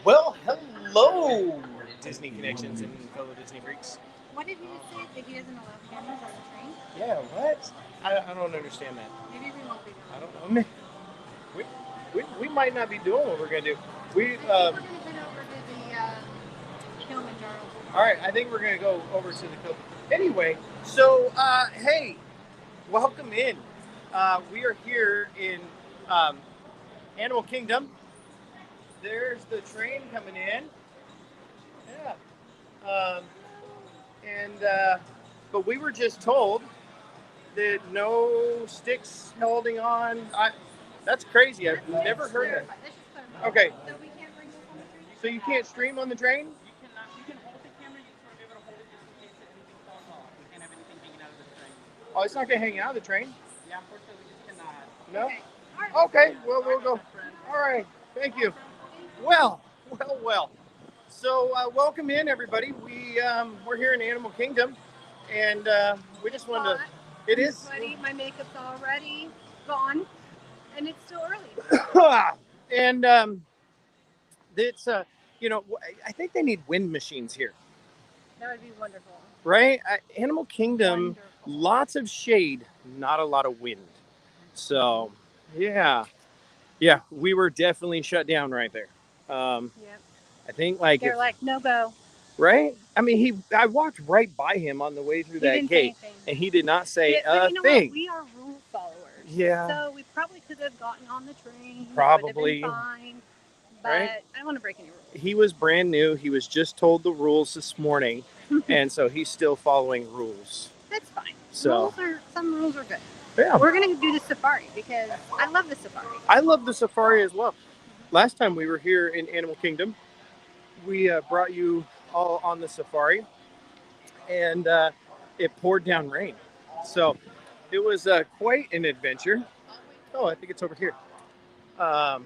Well, hello, Disney Connections and fellow Disney freaks. What did he just say? That he doesn't allow cameras on the train? Yeah, what? I don't understand that. Maybe we won't be doing I don't know. We might not be doing what we're going to do. We're going to head over to the Kilimanjaro. All right, I think we're going to go over to the Kilimanjaro. Anyway, so, hey, welcome in. We are here in Animal Kingdom. There's the train coming in. Yeah. But we were just told that no sticks holding on. That's crazy. I've never heard that. Okay. So we can't bring this on the train? So you can't stream on the train? You can hold the camera, you just want to be able to hold it just in case anything falls off. We can't have anything hanging out of the train. Oh, it's not going to hang out of the train? Yeah, unfortunately, we just cannot. No? Okay. All right. Okay, well, we'll go. All right, thank you. Well. So welcome in, everybody. We're here in Animal Kingdom, and we just wanted to. It is. Sweaty. My makeup's already gone, and it's still early. And it's I think they need wind machines here, That would be wonderful. right? Animal Kingdom, Wonderful. lots of shade, not a lot of wind. So yeah, we were definitely shut down right there. Yep. I think like They're like, no go. right? I mean, I walked right by him on the way through He that didn't say gate, anything. and he did not say But a you know thing. What? We are rule followers. Yeah. So we probably could have gotten on the train. Probably. Would have been fine. But Right? I don't want to break any rules. He was brand new. He was just told the rules this morning, and so he's still following rules. That's fine. So Some rules are good. yeah, We're gonna do the safari because I love the safari. I love the safari as well. Last time we were here in Animal Kingdom, we brought you all on the safari, and it poured down rain. So it was quite an adventure. Oh, I think it's over here. I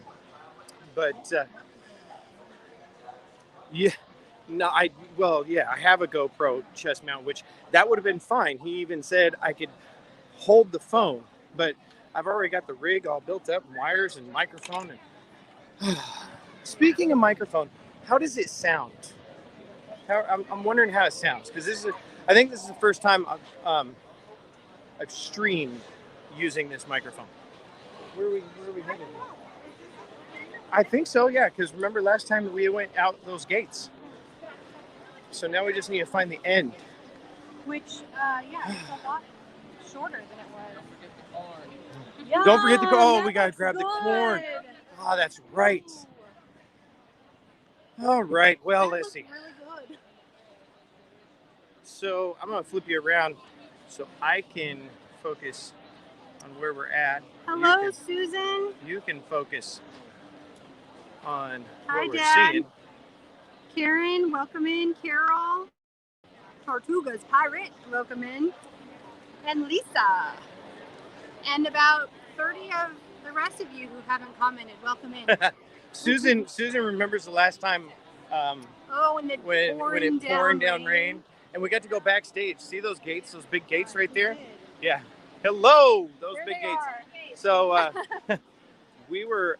have a GoPro chest mount, which that would have been fine. He even said I could hold the phone, but I've already got the rig all built up, wires and microphone. And speaking of microphone, how does it sound? I'm wondering how it sounds, because I think this is the first time I've streamed using this microphone. Where are we headed? I think so, yeah, because remember last time we went out those gates. So now we just need to find the end. Which, yeah, it's a lot shorter than it was. Don't forget the corn. Oh, Yum, we gotta that's grab the corn. good. Oh, that's right. All right. Well, That let's looks see. really good. So I'm gonna flip you around so I can focus on where we're at. Hello, Susan. You can focus on Hi, what we're Dad. seeing. Karen, welcome in. Carol. Tortugas Pirate, welcome in. And Lisa. And about 30 of the rest of you who haven't commented, welcome in. Susan remembers the last time Oh, and when it pouring down rain, and we got to go backstage. See those gates, those big gates right there? Yeah. Hello, those There big they gates. are. Hey. So we were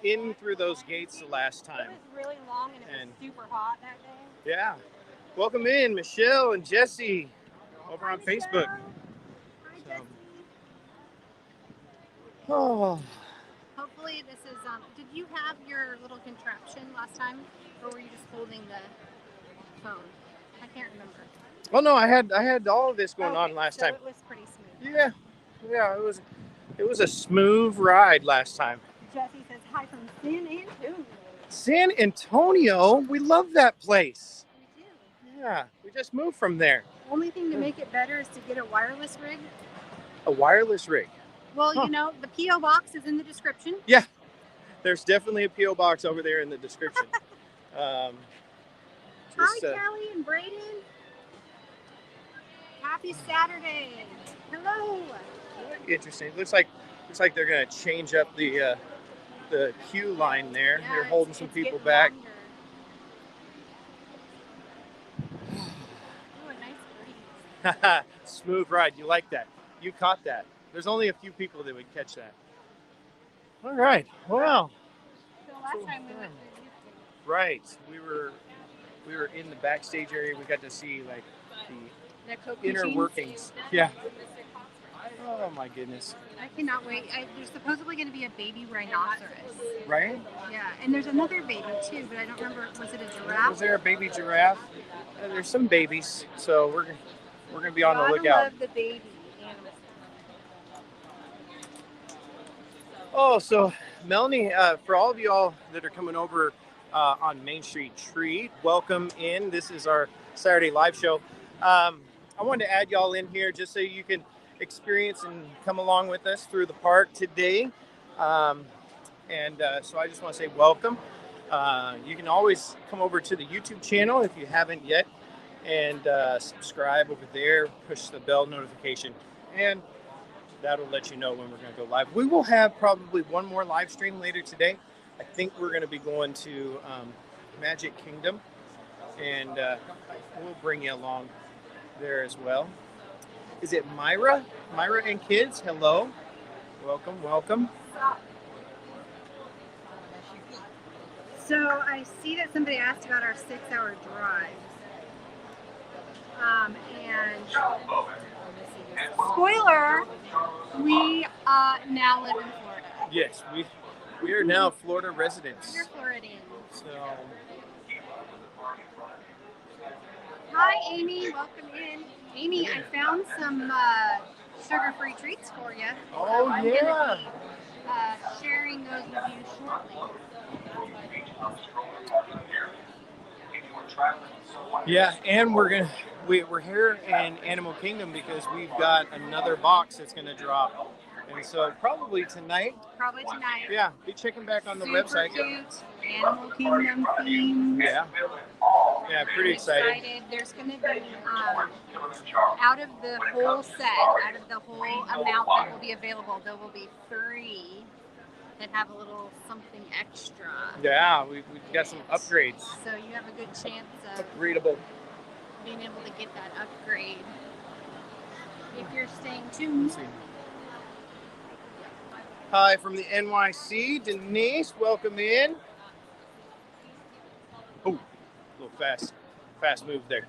in through those gates the last It time. was really long and it was super hot that day. Yeah. Welcome in, Michelle and Jesse over on Hi, Facebook. Michelle. Hi, So- Jesse. Oh, Hopefully this is, did you have your little contraption last time? Or were you just holding the phone? I can't remember. well, no, I had all of this going on last so time. it was pretty smooth. Yeah, it was a smooth ride last time. Jesse says hi from San Antonio. San Antonio, we love that place. We do. Yeah, we just moved from there. Only thing to make it better is to get a wireless rig. A wireless rig. Well, Huh. you know, the P.O. box is in the description. There's definitely a P.O. box over there in the description. Hi, Kelly and Brayden. Happy Saturday. Hello. Interesting. Looks like they're gonna change up the queue line there. Yeah, They're holding some it's people getting back. longer. Oh, a nice breeze. Smooth ride. You like that? You caught that. There's only a few people that would catch that. All right. Well, So last time we went through YouTube. right. We were in the backstage area. We got to see like The Coke the inner machines. workings. Yeah. Oh my goodness. I cannot wait. There's supposedly going to be a baby rhinoceros. Right? Yeah, and there's another baby too, but I don't remember. Was it a giraffe? Was there a baby giraffe? There's some babies, so we're gonna be on the Gotta lookout. love the baby animals. Oh, so Melanie, for all of y'all that are coming over on Main Street Treat, welcome in. This is our Saturday live show. I wanted to add y'all in here just so you can experience and come along with us through the park today. So I just want to say welcome. You can always come over to the YouTube channel if you haven't yet and subscribe over there, push the bell notification, and that'll let you know when we're going to go live. We will have probably one more live stream later today. I think we're going to be going to Magic Kingdom, and we'll bring you along there as well. Is it Myra? Myra and kids, hello. Welcome. So I see that somebody asked about our 6-hour drive. And spoiler, we now live in Florida. Yes, we are now Florida residents. We're Floridians. So, Hi, Amy. Welcome in. Amy, I found some sugar-free treats for you. oh I'm yeah. gonna be sharing those with you shortly. Yeah, and we're here in Animal Kingdom because we've got another box that's gonna drop, and so probably tonight. Probably tonight. Yeah, be checking back on the Super website. cute. Animal Kingdom themed. Yeah, pretty I'm excited. There's going to be, out of the whole set, out of the whole amount that will be available, there will be 3 that have a little something extra. Yeah, we've got some upgrades. So you have a good chance of Readable. being able to get that upgrade if you're staying tuned. Hi from the NYC, Denise. Welcome in. Oh, a little fast move there.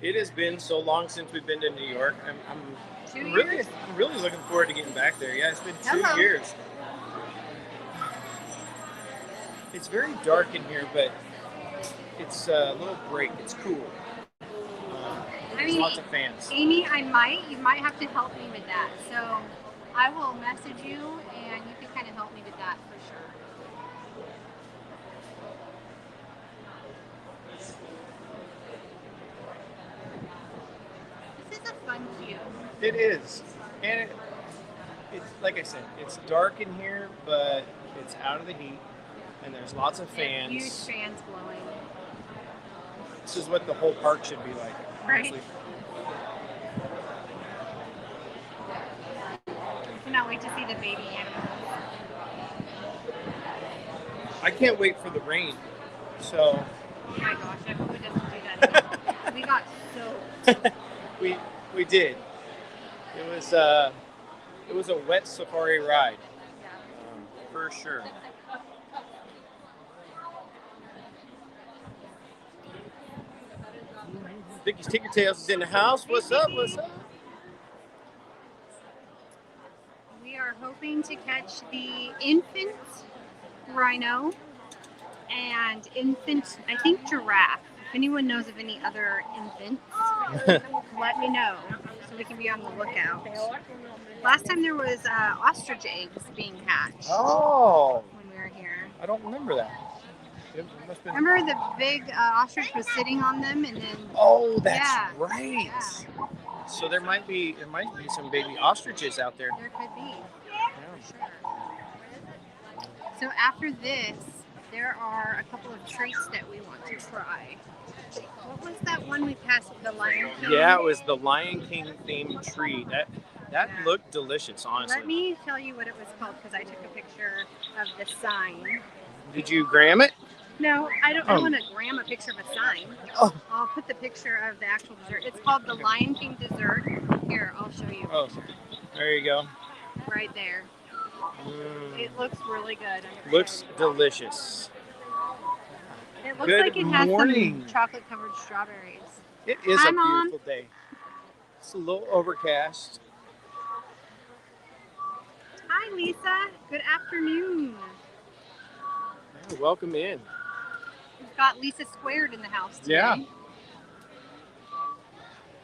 It has been so long since we've been to New York. I'm 2 really, years? I'm really looking forward to getting back there. Yeah, it's been 2 Hello. years. It's very dark in here, but it's a little break. It's cool. There's lots of fans. Amy, you might have to help me with that. So I will message you and you can kind of help me with that for sure. This is a fun view. It is. And it's like I said, it's dark in here, but it's out of the heat. And there's lots of fans. Huge fans blowing. This is what the whole park should be like. Right. Honestly. I cannot wait to see the baby animals. I can't wait for the rain. So Oh my gosh, I hope it doesn't do that again. We got soaked. we did. It was a wet safari ride. For sure. Vicky's Ticker Tails is in the house. What's up? What's up? We are hoping to catch the infant rhino and infant, I think, giraffe. If anyone knows of any other infants, let me know so we can be on the lookout. Last time there was ostrich eggs being hatched Oh, when we were here. I don't remember that. It must have been... Remember the big ostrich was sitting on them and then... Oh, that's Yeah. right. Yeah. So there might be some baby ostriches out there. There could be. Yeah. Sure. So after this, there are a couple of treats that we want to try. What was that one we passed with the Lion King? Yeah, it was the Lion King themed treat. That looked delicious, honestly. Let me tell you what it was called because I took a picture of the sign. Did you gram it? No, I don't want to gram a picture of a sign. Oh. I'll put the picture of the actual dessert. It's called the Lion King dessert. Here, I'll show you. Oh, there you go. Right there. It looks really good. Looks delicious. It looks Good like it has morning. some chocolate-covered strawberries. It is Hi, a Mom. beautiful day. It's a little overcast. Hi, Lisa. Good afternoon. Yeah, welcome in. We've got Lisa Squared in the house today. Yeah.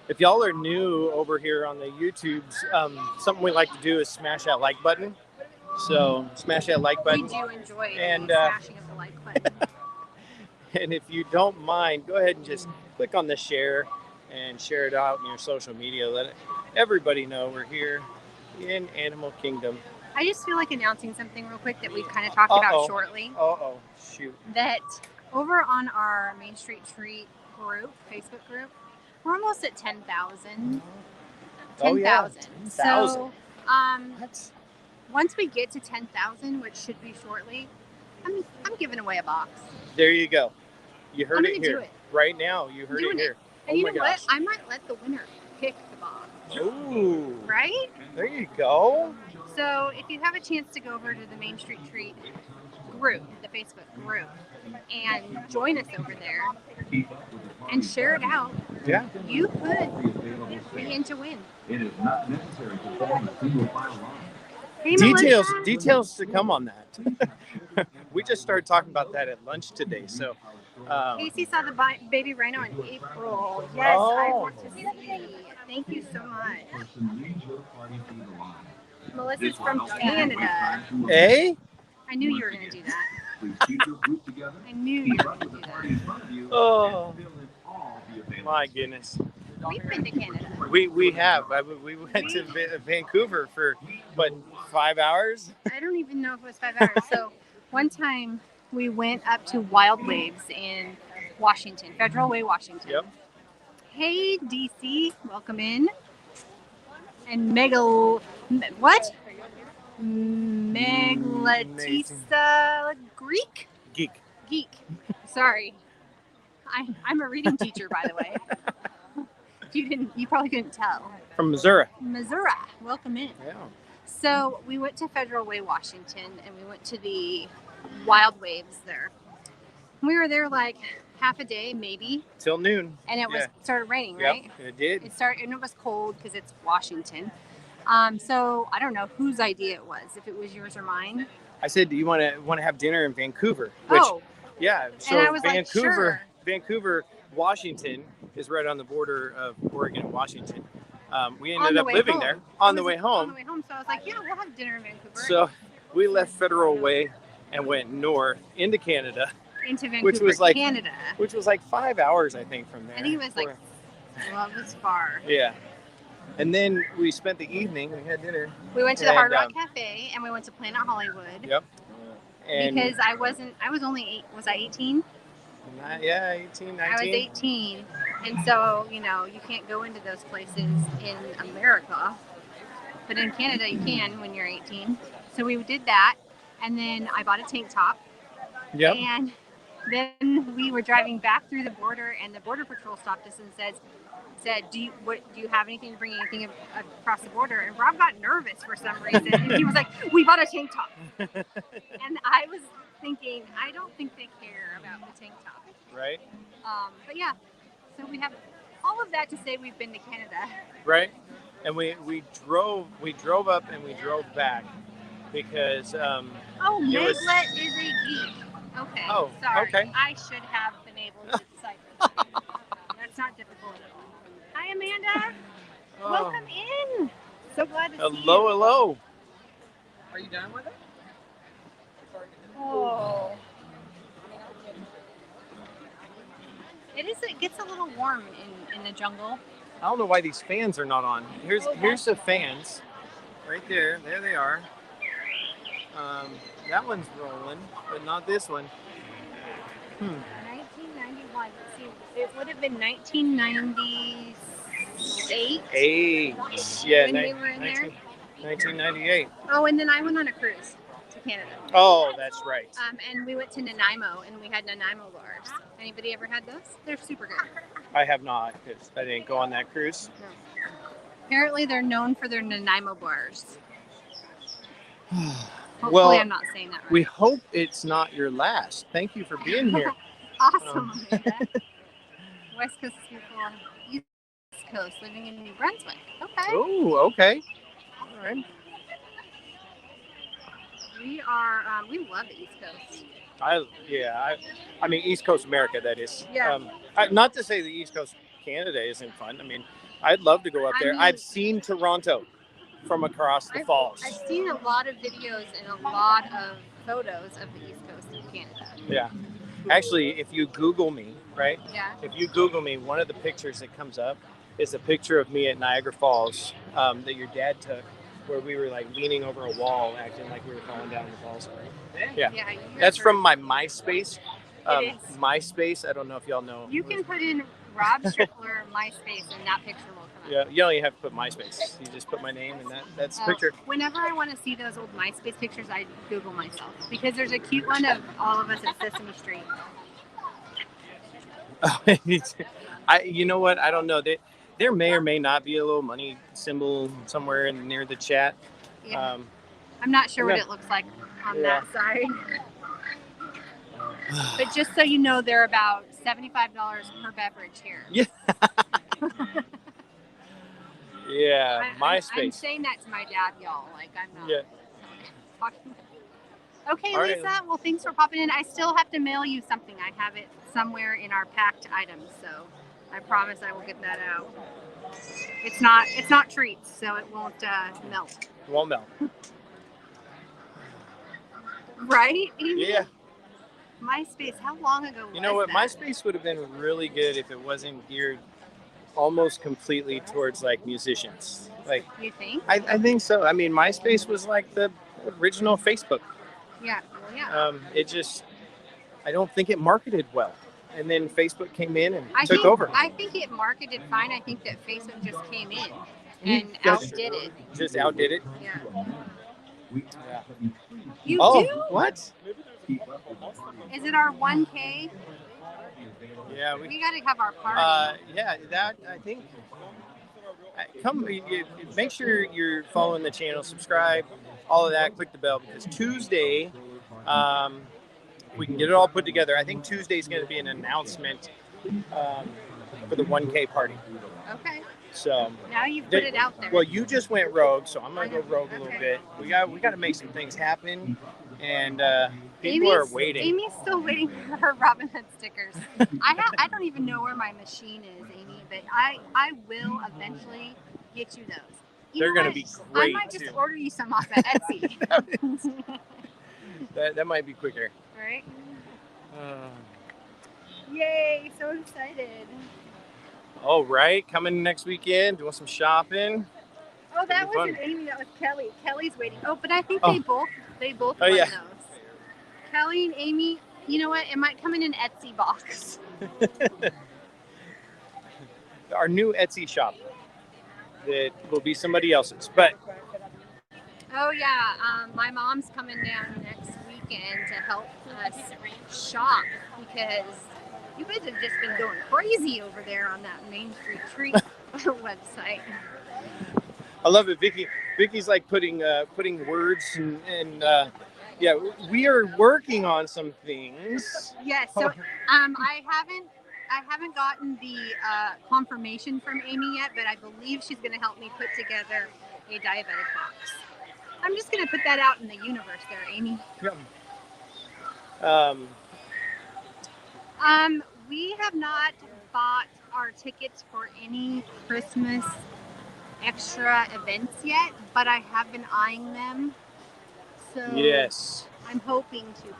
If y'all are new over here on the YouTubes, something we like to do is smash that like button. So smash that like button. We do enjoy And, the smashing of the like button. And if you don't mind, go ahead and just click on the share and share it out in your social media. Let everybody know we're here in Animal Kingdom. I just feel like announcing something real quick that we've kind of talked about shortly. Uh-oh, shoot. That over on our Main Street Treat group, Facebook group, we're almost at 10,000. 10,000. 10,000. So, That's... once we get to 10,000, which should be shortly, I'm giving away a box. There you go. You heard I'm it gonna here. do it. Right now, you heard it Doing here. And you my know gosh. what? I might let the winner pick the box. Ooh. Right? There you go. So if you have a chance to go over to the Main Street Treat group, the Facebook group, and join us over there and share it out, Yeah. you could be in to win. It is not necessary to form a single file line. Hey, Melissa. Details to come on that. We just started talking about that at lunch today. So, Casey saw the baby rhino in April. Yes, I Oh. want to see. Thank you so much. Person leads your party through the line. Melissa's from Canada. eh? I knew you were going to do that. Please keep your group together. I knew you were Run going with to the do party that. in front of you. Oh, And fill in all the available. my goodness. We've been to Canada. We have. We went to Vancouver for, what, 5 hours? I don't even know if it was 5 hours. So one time we went up to Wild Waves in Washington, Federal Way, Washington. Yep. Hey, DC, welcome in. And Meglatisa Greek? Geek. Sorry. I'm a reading teacher, by the way. You probably couldn't tell. From Missouri. Missouri, welcome in. Yeah. So we went to Federal Way, Washington, and we went to the Wild Waves there. We were there like half a day, maybe, Till noon. and it was Yeah. started raining, right? Yep, it did. It started, and it was cold because it's Washington. So I don't know whose idea it was, if it was yours or mine. I said, do you want to have dinner in Vancouver? Which, Oh, yeah. So and I was like, Vancouver, sure. Vancouver, Washington is right on the border of Oregon and Washington. We On ended the up way living home. there It on the was way On home. the way home, so I was like, yeah, we'll have dinner in Vancouver. So we left Federal Way and went north into Canada, Into Vancouver, which was like Canada. 5 hours, I think, from there. I think it was like, well, it was far. Yeah. And then we spent the evening. We had dinner. We went to the Hard And, Rock Cafe and we went to Planet Hollywood. Yep. And Because I was only 8. Was I 18? yeah, 18, 19. I was 18. And so, you can't go into those places in America. But in Canada, you can when you're 18. So we did that. And then I bought a tank top. Yep. And then we were driving back through the border, and the Border Patrol stopped us and said, do you have anything to bring anything across the border? And Rob got nervous for some reason. And he was like, we bought a tank top. And I was thinking, I don't think they care about the tank top. Right. But yeah, so we have all of that to say we've been to Canada. Right. And we drove up and we drove back because Maglet is a geek. Okay. Oh, sorry. okay. I should have been able to decipher that. That's not difficult at all. Hi, Amanda. Oh. Welcome in. So glad to see you. Hello. Are you done with it? Oh. It gets a little warm in the jungle. I don't know why these fans are not on. Here's the fans, right there. There they are. That one's rolling, but not this one. 1991. Let's see. It would have been 1998. Yeah, When we were in there? 1998. Oh, and then I went on a cruise to Canada. Oh, that's right. And we went to Nanaimo, and we had Nanaimo bars. Anybody ever had those? They're super good. I have not, because I didn't go on that cruise. No. Apparently, they're known for their Nanaimo bars. Hopefully, Well, I'm not saying that right. We hope it's not your last. Thank you for being here. Awesome, Amanda. West Coast is beautiful. East Coast, living in New Brunswick. Okay. Oh, okay. All right. We love the East Coast. I mean, East Coast America, that is. Yeah. Not to say the East Coast Canada isn't fun. I mean, I'd love to go up there. I've seen Toronto from across the falls. I've seen a lot of videos and a lot of photos of the East Coast of Canada. Yeah. Actually, if you Google me, right? Yeah. If you Google me, one of the pictures that comes up is a picture of me at Niagara Falls that your dad took, where we were like leaning over a wall, acting like we were falling down the falls. Yeah. That's from my MySpace. It is. MySpace. I don't know if y'all know. You can put in Rob Strickler MySpace, and that picture will come up. Yeah, you don't even have to put MySpace. You just put my name, and that's the picture. Whenever I want to see those old MySpace pictures, I Google myself, because there's a cute one of all of us at Sesame Street. You know what? I don't know. There may or may not be a little money symbol somewhere near the chat. Yeah. I'm not sure what it looks like on that side. But just so you know, they're about $75 per beverage here. Yeah. Yeah, MySpace. I'm saying that to my dad, y'all. Like, I'm not talking. Okay, All Lisa. right. Well, thanks for popping in. I still have to mail you something. I have it somewhere in our packed items, so I promise I will get that out. It's not treats, so it won't melt. It won't melt. Right? Amy? Yeah. MySpace. How long ago was You know what? that? MySpace would have been really good if it wasn't geared almost completely towards like musicians. Like, You think? I think so. I mean, MySpace was like the original Facebook. Yeah. Well, yeah. It just, I don't think it marketed well. And then Facebook came in and took over. I think it marketed fine. I think that Facebook just came in and Yes. outdid it. Just outdid it. Yeah. Yeah. You Oh, do? what? Is it our 1K? Yeah, We got to have our party. yeah, that I think. Make sure you're following the channel, subscribe, all of that. Click the bell, because Tuesday, we can get it all put together. I think Tuesday is going to be an announcement for the 1K party. Okay. So Now you've put it out there. well, you just went rogue, so I'm gonna go rogue a little Okay. bit. We got to make some things happen, and people are waiting. Amy's still waiting for her Robin Hood stickers. I don't even know where my machine is, Amy, but I will eventually get you those. You They're know gonna what? be I great might just too. order you some off of Etsy. That might be quicker. Right? Uh, Yay! So excited. all right, coming next weekend, doing some shopping. Oh, that It'll be wasn't fun. Amy. That was Kelly. Kelly's waiting. Oh, but I think Oh. they both Oh, won yeah. those. Kelly and Amy. You know what? It might come in an Etsy box. Our new Etsy shop that will be somebody else's, but Oh yeah, my mom's coming down next weekend to help us shop because you guys have just been going crazy over there on that Main Street Treat website. I love it. Vicky's like putting words and yeah, we are working on some things. Yes, so I haven't gotten the confirmation from Amy yet, but I believe she's going to help me put together a diabetic box. I'm just going to put that out in the universe there, Amy. Yeah. We have not bought our tickets for any Christmas extra events yet, but I have been eyeing them. So Yes. I'm hoping to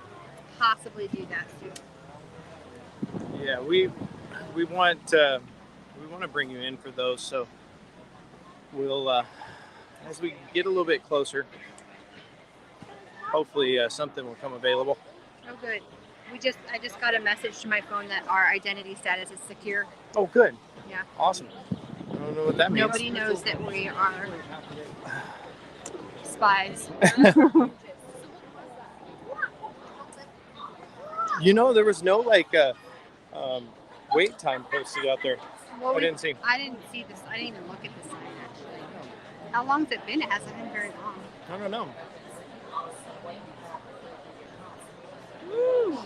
possibly do that soon. Yeah, we want to bring you in for those, so we'll as we get a little bit closer, hopefully something will come available. Oh, good. I just got a message to my phone that our identity status is secure. Oh, good. Yeah. Awesome. I don't know what that means. Nobody knows that we are spies. You know, there was no wait time posted out there. Well, I didn't see. I didn't see this. I didn't even look at the sign actually. How long's it been? It hasn't been very long. I don't know. Woo!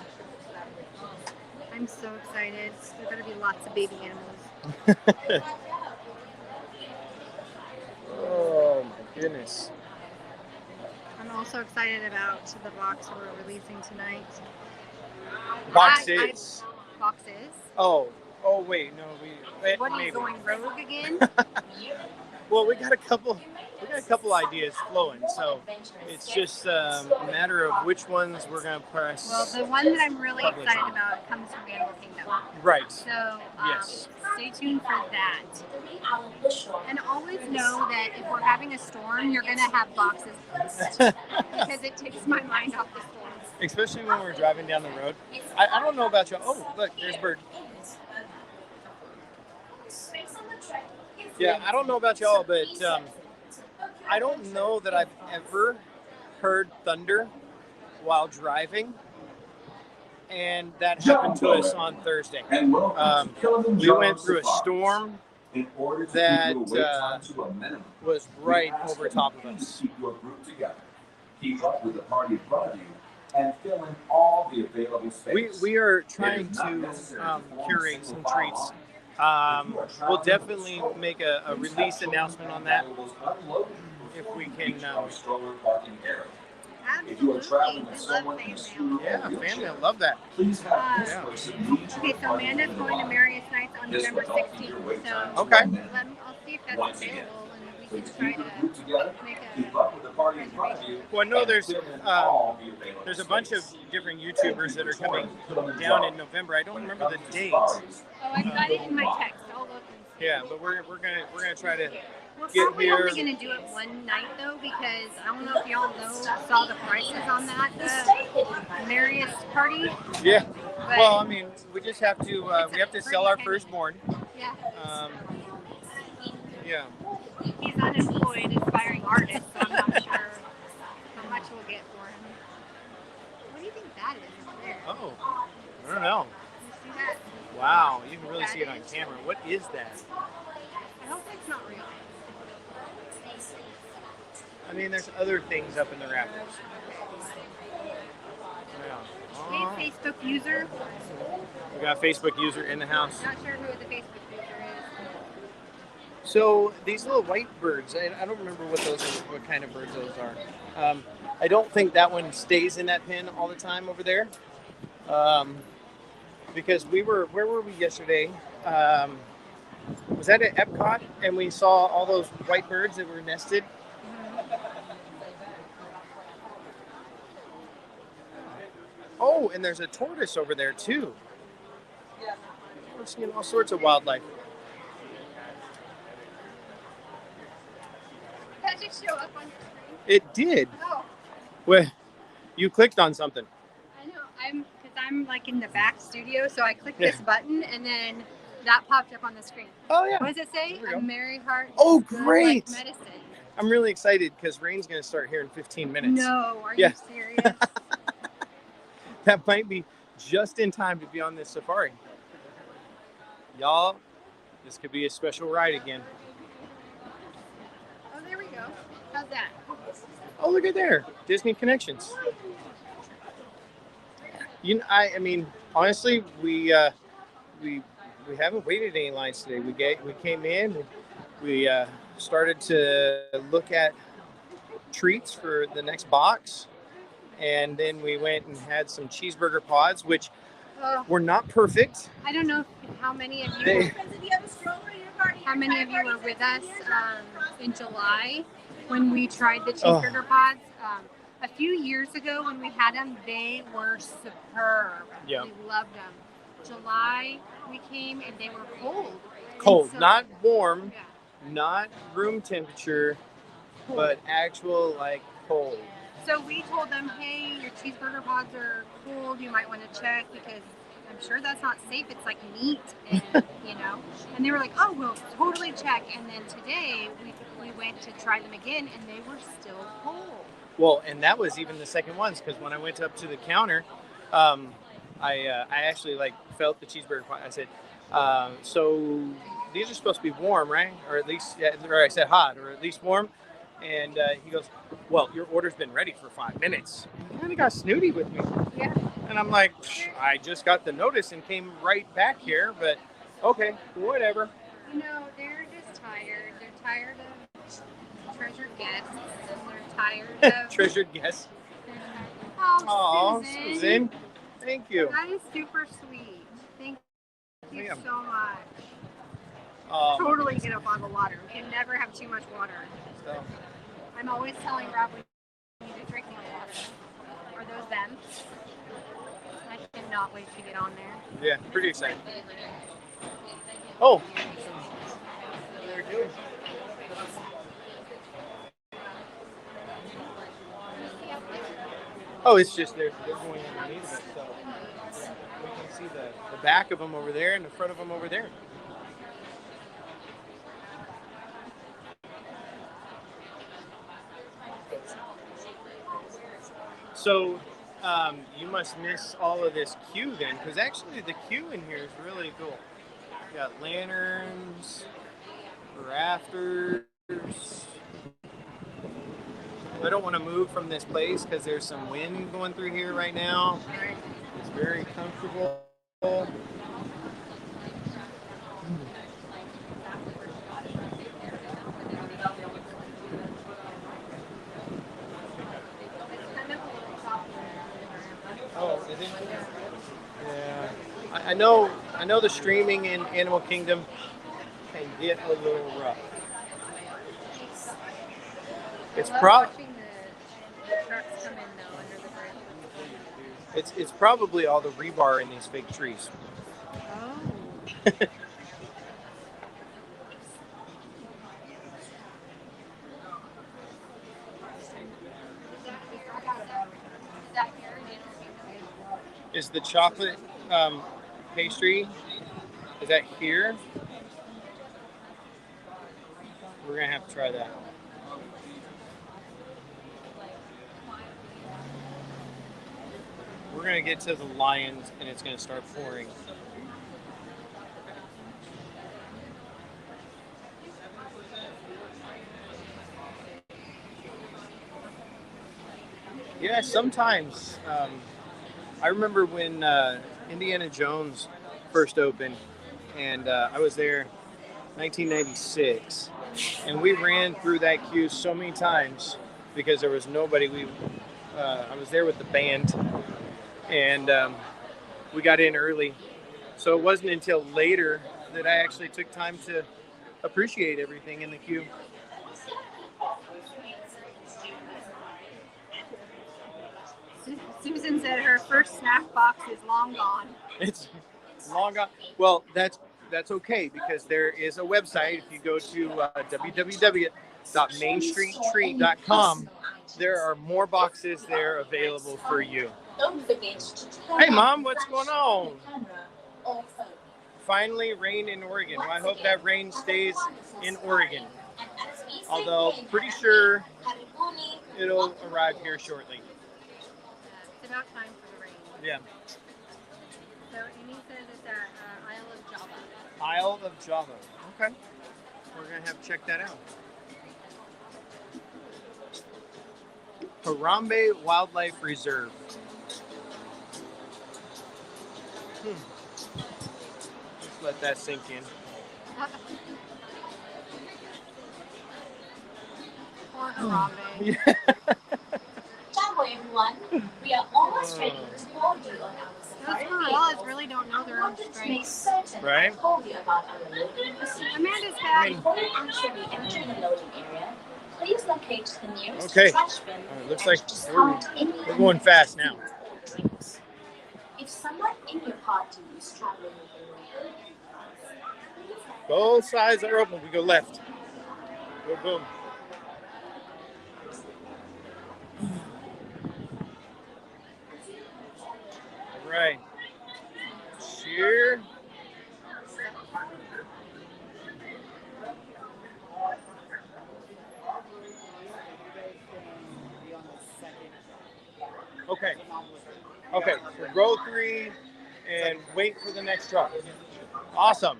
I'm so excited. There's going to be lots of baby animals. Oh my goodness. I'm also excited about the box we're releasing tonight. Boxes. Boxes. Oh wait, no, What are maybe. you going rogue again? Well, we got a couple ideas flowing, so it's just a matter of which ones we're gonna press. Well, the one that I'm really Publish excited on. about comes from Animal Kingdom. Right. So Yes. stay tuned for that. And always know that if we're having a storm, you're going to have boxes first. Because it takes my mind off the storms. Especially when we're driving down the road. I don't know about y'all. Oh, look, there's Bird. Yeah, I don't know about y'all, but I don't know that I've ever heard thunder while driving. And that happened to us on Thursday. We went through a storm that was right over top of us. Keep up with the party in front of you and fill in all the available space. We are trying to curate some treats. We'll definitely make a release announcement on that if we can. If you are traveling with Absolutely. someone We in a love stroller Yeah, or wheelchair, family, I love that. please have this Yeah. person meet you. Okay, so Amanda's going to Marius Nights on This November will help keep your 16th. wait time So to Okay. a minute. I'll see if that's Once again, available and we Please can try keep your to group together. make Keep up with the party in front of you. Well, I know and there's fill in all the available there's a bunch of space. different YouTubers that are coming down in November. I don't remember the date. Oh, I got it in my text. I'll look and see. Yeah, but we're gonna try to We're get probably here. only going to do it one night though, because I don't know if y'all saw the prices on that Marius party. Yeah. But Well, I mean, we just have to we have to sell our firstborn. yeah, Yeah. he's unemployed, aspiring artist, so I'm not sure how much we'll get for him. What do you think that is up there? Oh, I don't know. You see that? Wow, you can really see it on camera. What is that? I hope it's not real. I mean, there's other things up in the rafters. Yeah. Oh, Hey, Facebook user. we got a Facebook user in the house. Not sure who the Facebook user is. So these little white birds, I don't remember what kind of birds those are. I don't think that one stays in that pen all the time over there, um, because where were we yesterday? Um, was that at Epcot, and we saw all those white birds that were nested. Oh, and there's a tortoise over there too. We're seeing all sorts of wildlife. That just show up on your screen. It did. Oh, Well, you clicked on something. I know. I'm like in the back studio, so I clicked Yeah. this button and then that popped up on the screen. Oh yeah. What does it say? There we go. A merry heart. Oh, is good great. Like medicine. I'm really excited because rain's going to start here in 15 minutes. No, are Yeah. you serious? That might be just in time to be on this safari. Y'all, this could be a special ride again. Oh, there we go. How's that? Oh, look at there. Disney Connections. I mean, honestly, we haven't waited any lines today. We came in, we started to look at treats for the next box, and then we went and had some cheeseburger pods, which were not perfect. I don't know how many of you They- were with us in July when we tried the cheeseburger pods. A few years ago when we had them, they were superb. Yeah. We loved them. July, we came and they were cold. Cold, So- not warm, Yeah. not room temperature, but actual like cold. So we told them, hey, your cheeseburger pods are cold. You might want to check because I'm sure that's not safe. It's like meat, and And they were like, oh, we'll totally check. And then today we went to try them again, and they were still cold. Well, and that was even the second ones because when I went up to the counter, I actually like felt the cheeseburger pot. I said, so these are supposed to be warm, right? Or at least, or I said hot, or at least warm. And he goes, well, your order's been ready for 5 minutes. He kind of got snooty with me. Yeah. And I'm like, I just got the notice and came right back here, but okay, whatever. They're just tired. They're tired of treasured guests, and they're tired of Treasured guest. Oh, Aw, Susan. Susan. Thank you. That is super sweet. Thank you Yeah. so much. Totally get up on the water. We can never have too much water. So, I'm always telling Rob we need to drink more water. Are those them? I cannot wait to get on there. yeah, pretty excited. Oh. They're good. Oh, it's just they're going underneath it, so we can see the back of them over there and the front of them over there. So you must miss all of this queue then, because actually the queue in here is really cool. You got lanterns, rafters. I don't want to move from this place because there's some wind going through here right now. It's very comfortable. Oh, is it? Yeah. I know the streaming in Animal Kingdom can get a little rough. It's probably watching the trucks come in though under the bridge. it's probably all the rebar in these fake trees. Oh. Is the chocolate pastry, is that here? We're gonna have to try that. We're gonna get to the lions and it's gonna start pouring. Yeah, sometimes. I remember when Indiana Jones first opened, and I was there 1996, and we ran through that queue so many times because there was nobody. I was there with the band, and we got in early, so it wasn't until later that I actually took time to appreciate everything in the queue. Susan said her first snack box is long gone. It's long gone. Well, that's okay because there is a website. If you go to www.mainstreettreat.com, there are more boxes there available for you. Hey, Mom, what's going on? Finally, rain in Oregon. Well, I hope that rain stays in Oregon. Although, pretty sure it'll arrive here shortly. It's about time for the rain. Yeah. So Amy says it's at Isle of Java. Isle of Java. Okay. We're going to have to check that out. Harambe Wildlife Reserve. Just let that sink in. Poor Harambe. Yeah. Hello everyone, we are almost ready to warn you on our Those safari. gorillas really don't know their own To make strengths. certain Right. I told you about our loading procedure. Amanda's bad. Before you actually enter the loading area, please locate the nearest Okay. trash bin It looks and like discard any we're going fast now. drinks. If someone in your party is traveling with you, Both sides are open. We go left. Go boom. All right. Cheer. Okay. Okay. So row 3 and wait for the next truck. Awesome.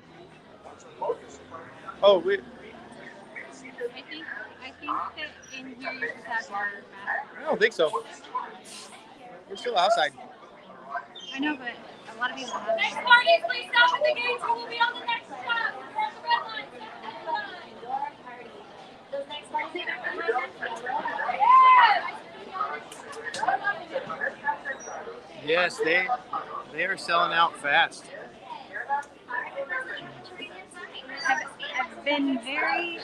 Oh, I think that in here you just have your mask. I don't think so. We're still outside. I know, but a lot of people have next it. parties, please stop at the gates. We will be on the next stop. We're on the red line. Step to the line. Your party. Those next parties are Yes, they are selling out fast. I've been very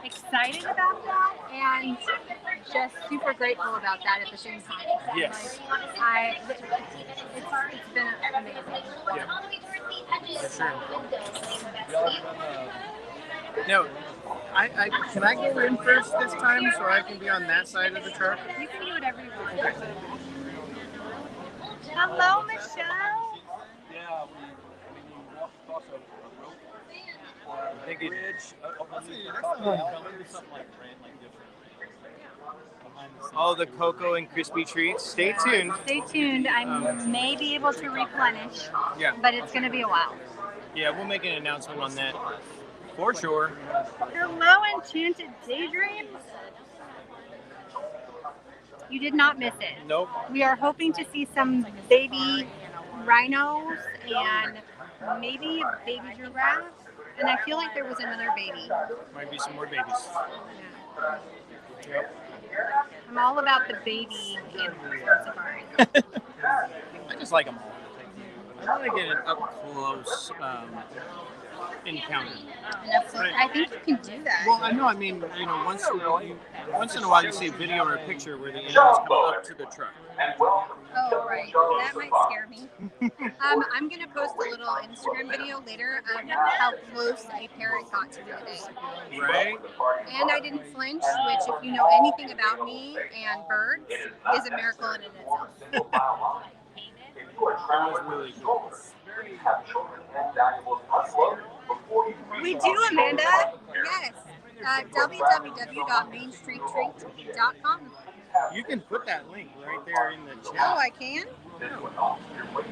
excited about that and just super grateful about that at the same time. Yes. Like, it's been amazing. Yeah. For sure. No, I can I go in first this time so I can be on that side of the truck? You can do whatever you want. Hello, Michelle. Yeah, we walked across a rope, a bridge, underneath the top of the alley, something like ran like different. Behind the scenes. Oh, the cocoa and crispy treats. Stay tuned. Stay tuned. I may be able to replenish, Yeah. but it's going to be a while. Yeah, we'll make an announcement on that for sure. Hello, Enchanted Daydreams. You did not miss it. Nope. We are hoping to see some baby rhinos and maybe a baby giraffe. And I feel like there was another baby. Might be some more babies. Yeah. Yep. I'm all about the baby animals on safari. I just like them all. I want to get an up close encounter. I think you can do that. Well, I know. I mean, you know, once in a while you see a video or a picture where the animals come up to the truck. Oh, right. That might scare me. I'm going to post a little Instagram video later of how close a parrot got to me today. Right? And I didn't flinch, which, if you know anything about me and birds, is a miracle in itself. That was really cool. We do, Amanda. Yes. www.mainstreettreat.com. You can put that link right there in the Oh, chat. I can? Okay. Oh, no. Put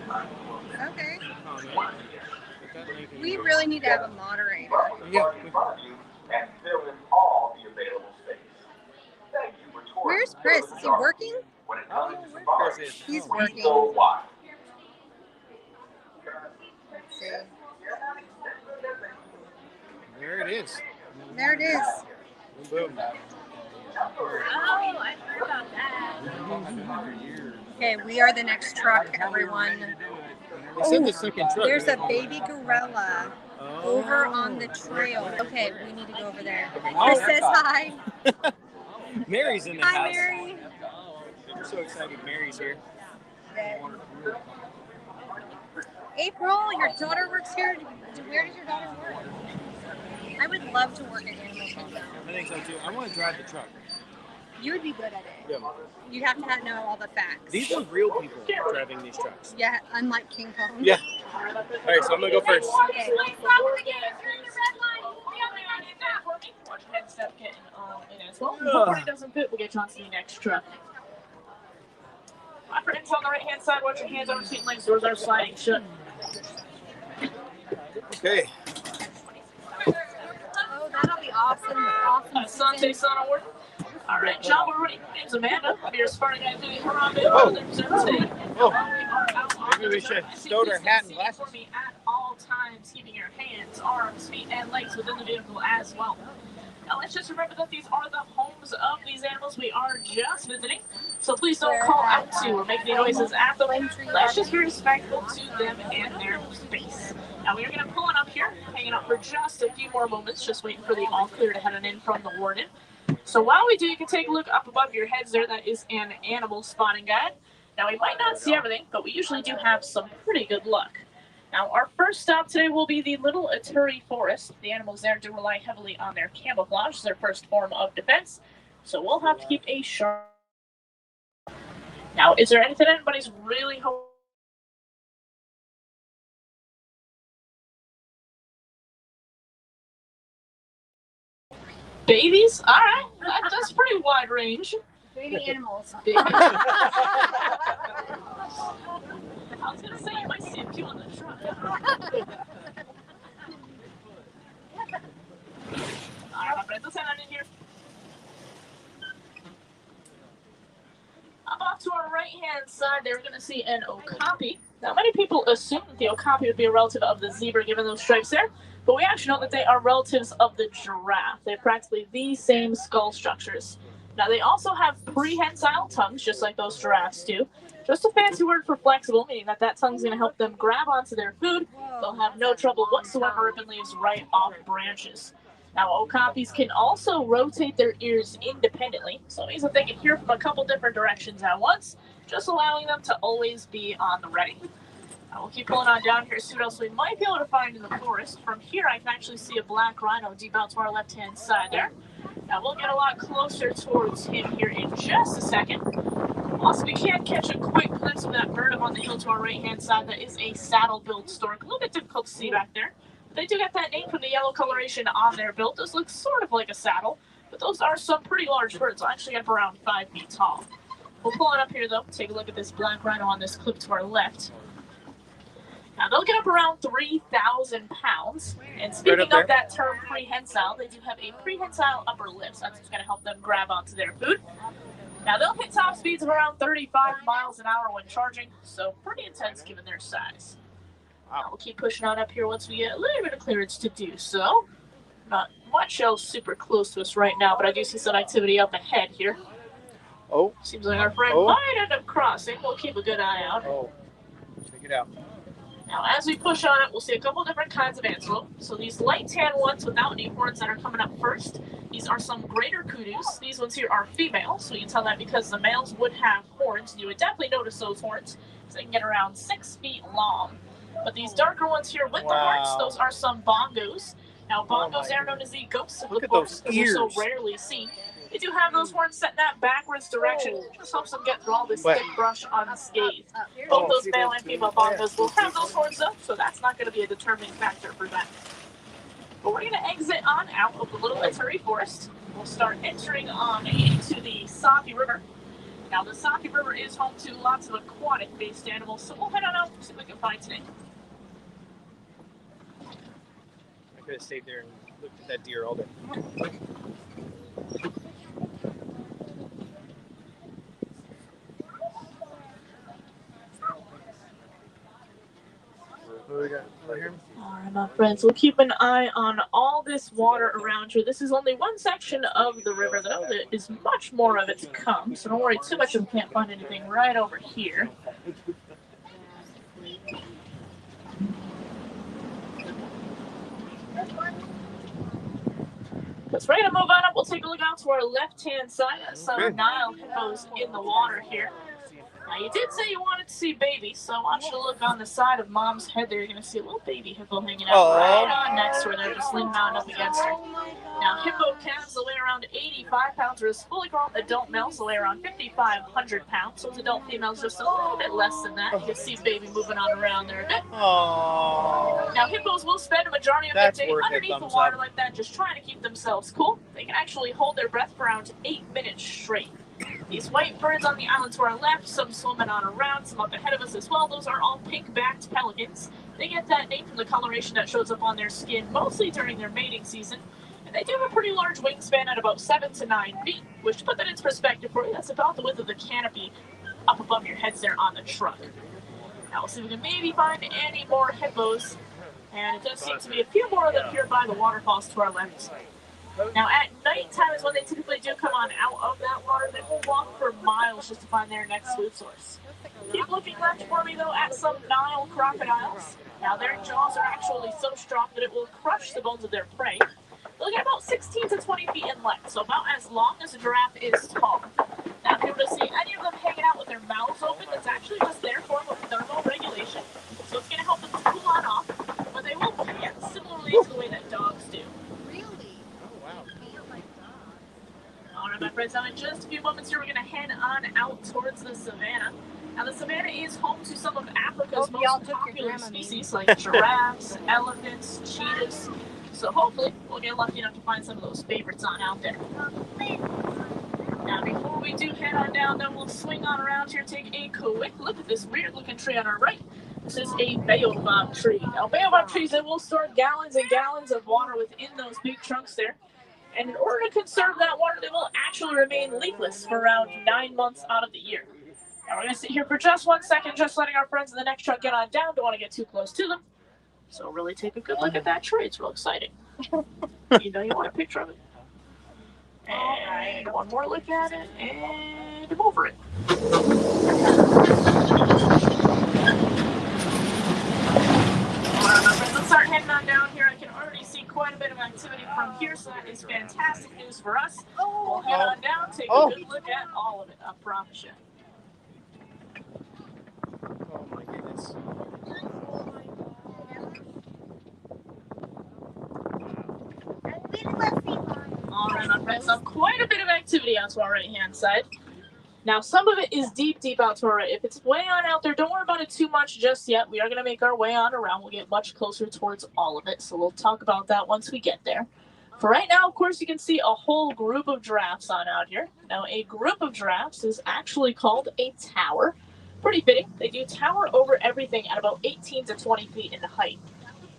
that link in We there. really need to have a moderator. Yeah. And fill in all the available space. Thank you for touring. Where's Chris? Is he working? When it I don't comes know to where safari, Chris is. He's Oh. we working. know why. Let's see. There it is. There it is. Boom, boom. Oh, I heard about that. Okay, we are the next truck, everyone. They said the second truck. There's a baby gorilla Oh. over on the trail. Okay, we need to go over there. Oh. Chris says hi. Mary's in the Hi, house. Mary. We're so excited Mary's here. April, your daughter works here. Where does your daughter work? I would love to work at Animal Kingdom. I think so too. I want to drive the truck. You would be good at it. Yeah. You'd have to know all the facts. These are real people driving these trucks. Yeah, unlike King Kong. Yeah. All right, so I'm going to go first. Okay. Watch your head step getting in as well. Before it doesn't fit, we'll get you on to the next truck. My friends on the right hand side, watch your hands on the seat and legs. Doors are sliding shut. Okay. Oh, that'll be awesome. Awesome. Sante Sonoward. All right, John, we're ready. My name's Amanda. I'm your Spartan guy doing Harambe. Oh. Maybe we should stow our hat and glasses. For me at all times, keeping your hands, arms, feet, and legs within the vehicle as well. Now, let's just remember that these are the homes of these animals we are just visiting. So please don't call out to or make any noises at them. Let's just be respectful to them and their space. Now, we are going to pull it up here, hanging out for just a few more moments, just waiting for the all clear to head on in from the warden. So while we do, you can take a look up above your heads there. That is an animal spotting guide. Now, we might not see everything, but we usually do have some pretty good luck. Now, our first stop today will be the Little Aturi Forest. The animals there do rely heavily on their camouflage, their first form of defense. So we'll have to keep a sharp. Now, is there anything anybody's really hoping? Babies? All right, that's pretty wide range. Baby animals. Baby. I was gonna say you might see a few on the truck. Alright, but let's head on in here. Up off to our right-hand side, there we're gonna see an okapi. Now, many people assume that the okapi would be a relative of the zebra, given those stripes there, but we actually know that they are relatives of the giraffe. They have practically the same skull structures. Now, they also have prehensile tongues, just like those giraffes do. Just a fancy word for flexible, meaning that that tongue's going to help them grab onto their food. They'll have no trouble whatsoever ripping leaves right off branches. Now, okapis can also rotate their ears independently, so it means that they can hear from a couple different directions at once, just allowing them to always be on the ready. Now, we'll keep pulling on down here, see what else we might be able to find in the forest. From here, I can actually see a black rhino deep out to our left-hand side there. Now, we'll get a lot closer towards him here in just a second. Also, we can catch a quick glimpse of that bird up on the hill to our right-hand side. That is a saddle-billed stork. A little bit difficult to see back there. But they do get that name from the yellow coloration on their bill. Those look sort of like a saddle, but those are some pretty large birds. They'll actually get up around 5 feet tall. We'll pull it up here, though. Take a look at this black rhino on this clip to our left. Now, they'll get up around 3,000 pounds. And speaking of that term prehensile, they do have a prehensile upper lip. So that's what's going to help them grab onto their food. Now, they'll hit top speeds of around 35 miles an hour when charging, so pretty intense given their size. Now, we'll keep pushing on up here once we get a little bit of clearance to do so. Not much else super close to us right now, but I do see some activity up ahead here. Oh. Seems like our friend might end up crossing. We'll keep a good eye out. Oh. Check it out. Now, as we push on it, we'll see a couple different kinds of antelope. So these light tan ones without any horns that are coming up first, these are some greater kudus. These ones here are female, so you can tell that because the males would have horns, and you would definitely notice those horns, because they can get around 6 feet long. But these darker ones here with the horns, those are some bongos. Now, bongos are known as the ghosts of the forest because they're so rarely seen. They do have those horns set in that backwards direction. Just helps them get through all this thick brush unscathed. Both those male and female bongos will have those horns up, so that's not going to be a determining factor for them. But we're going to exit on out of the Little Aturi Forest. We'll start entering on into the Sapi River. Now, the Sapi River is home to lots of aquatic-based animals, so we'll head on out and see what we can find today. I could have stayed there and looked at that deer all day. got over here? All right, my friends, we'll keep an eye on all this water around here. This is only one section of the river, though. There is much more of it to come, so don't worry too much if we can't find anything right over here. Let's ready to move on up. We'll take a look out to our left-hand side. Some Nile hippos in the water here. Now, you did say you wanted to see babies, so I want you to look on the side of Mom's head there. You're going to see a little baby hippo hanging out right on next to her. They're just leaning on up against her. Now, hippo calves will weigh around 85 pounds, whereas fully grown adult males will weigh around 5,500 pounds. Those adult females just a little bit less than that. You can see baby moving on around there a bit. Aww. Now, hippos will spend a majority of their day underneath the water like that, just trying to keep themselves cool. They can actually hold their breath for around 8 minutes straight. These white birds on the island to our left, some swimming on around, some up ahead of us as well. Those are all pink-backed pelicans. They get that name from the coloration that shows up on their skin, mostly during their mating season. And they do have a pretty large wingspan at about 7 to 9 feet, which, to put that into perspective for you, that's about the width of the canopy up above your heads there on the truck. Now we'll see if we can maybe find any more hippos. And it does seem to be a few more of them here by the waterfalls to our left. Now, at nighttime is when they typically do come on out of that water. They will walk for miles just to find their next food source. Keep looking left for me, though, at some Nile crocodiles. Now, their jaws are actually so strong that it will crush the bones of their prey. They'll get about 16 to 20 feet in length, so about as long as a giraffe is tall. Now, if you were to see any of them hanging out with their mouths open, that's actually just their form of thermal regulation. So it's going to help them to cool on off, but they will pant similarly to the way that dogs do. All right, my friends, now in just a few moments here, we're going to head on out towards the savannah. Now, the savannah is home to some of Africa's most popular species, like giraffes, elephants, cheetahs. So hopefully, we'll get lucky enough to find some of those favorites on out there. Now, before we do head on down, though, we'll swing on around here, take a quick look at this weird-looking tree on our right. This is a baobab tree. Now, baobab trees, they will store gallons and gallons of water within those big trunks there. And in order to conserve that water, they will actually remain leafless for around 9 months out of the year. Now, we're going to sit here for just 1 second, just letting our friends in the next truck get on down. Don't want to get too close to them. So really take a good look at that tree. It's real exciting. You know you want a picture of it. And one more look at it, and over it. Let's start heading on down here. I can already see quite a bit of activity from here, so that is fantastic news for us. We'll head on down, take a good look at all of it, I promise you. Oh my goodness. All right, my friends, so quite a bit of activity out to our right-hand side. Now, some of it is deep out to our right. If it's way on out there, don't worry about it too much just yet. We are going to make our way on around. We'll get much closer towards all of it, so we'll talk about that once we get there. For right now, of course, you can see a whole group of giraffes on out here. Now, a group of giraffes is actually called a tower. Pretty fitting. They do tower over everything at about 18 to 20 feet in height.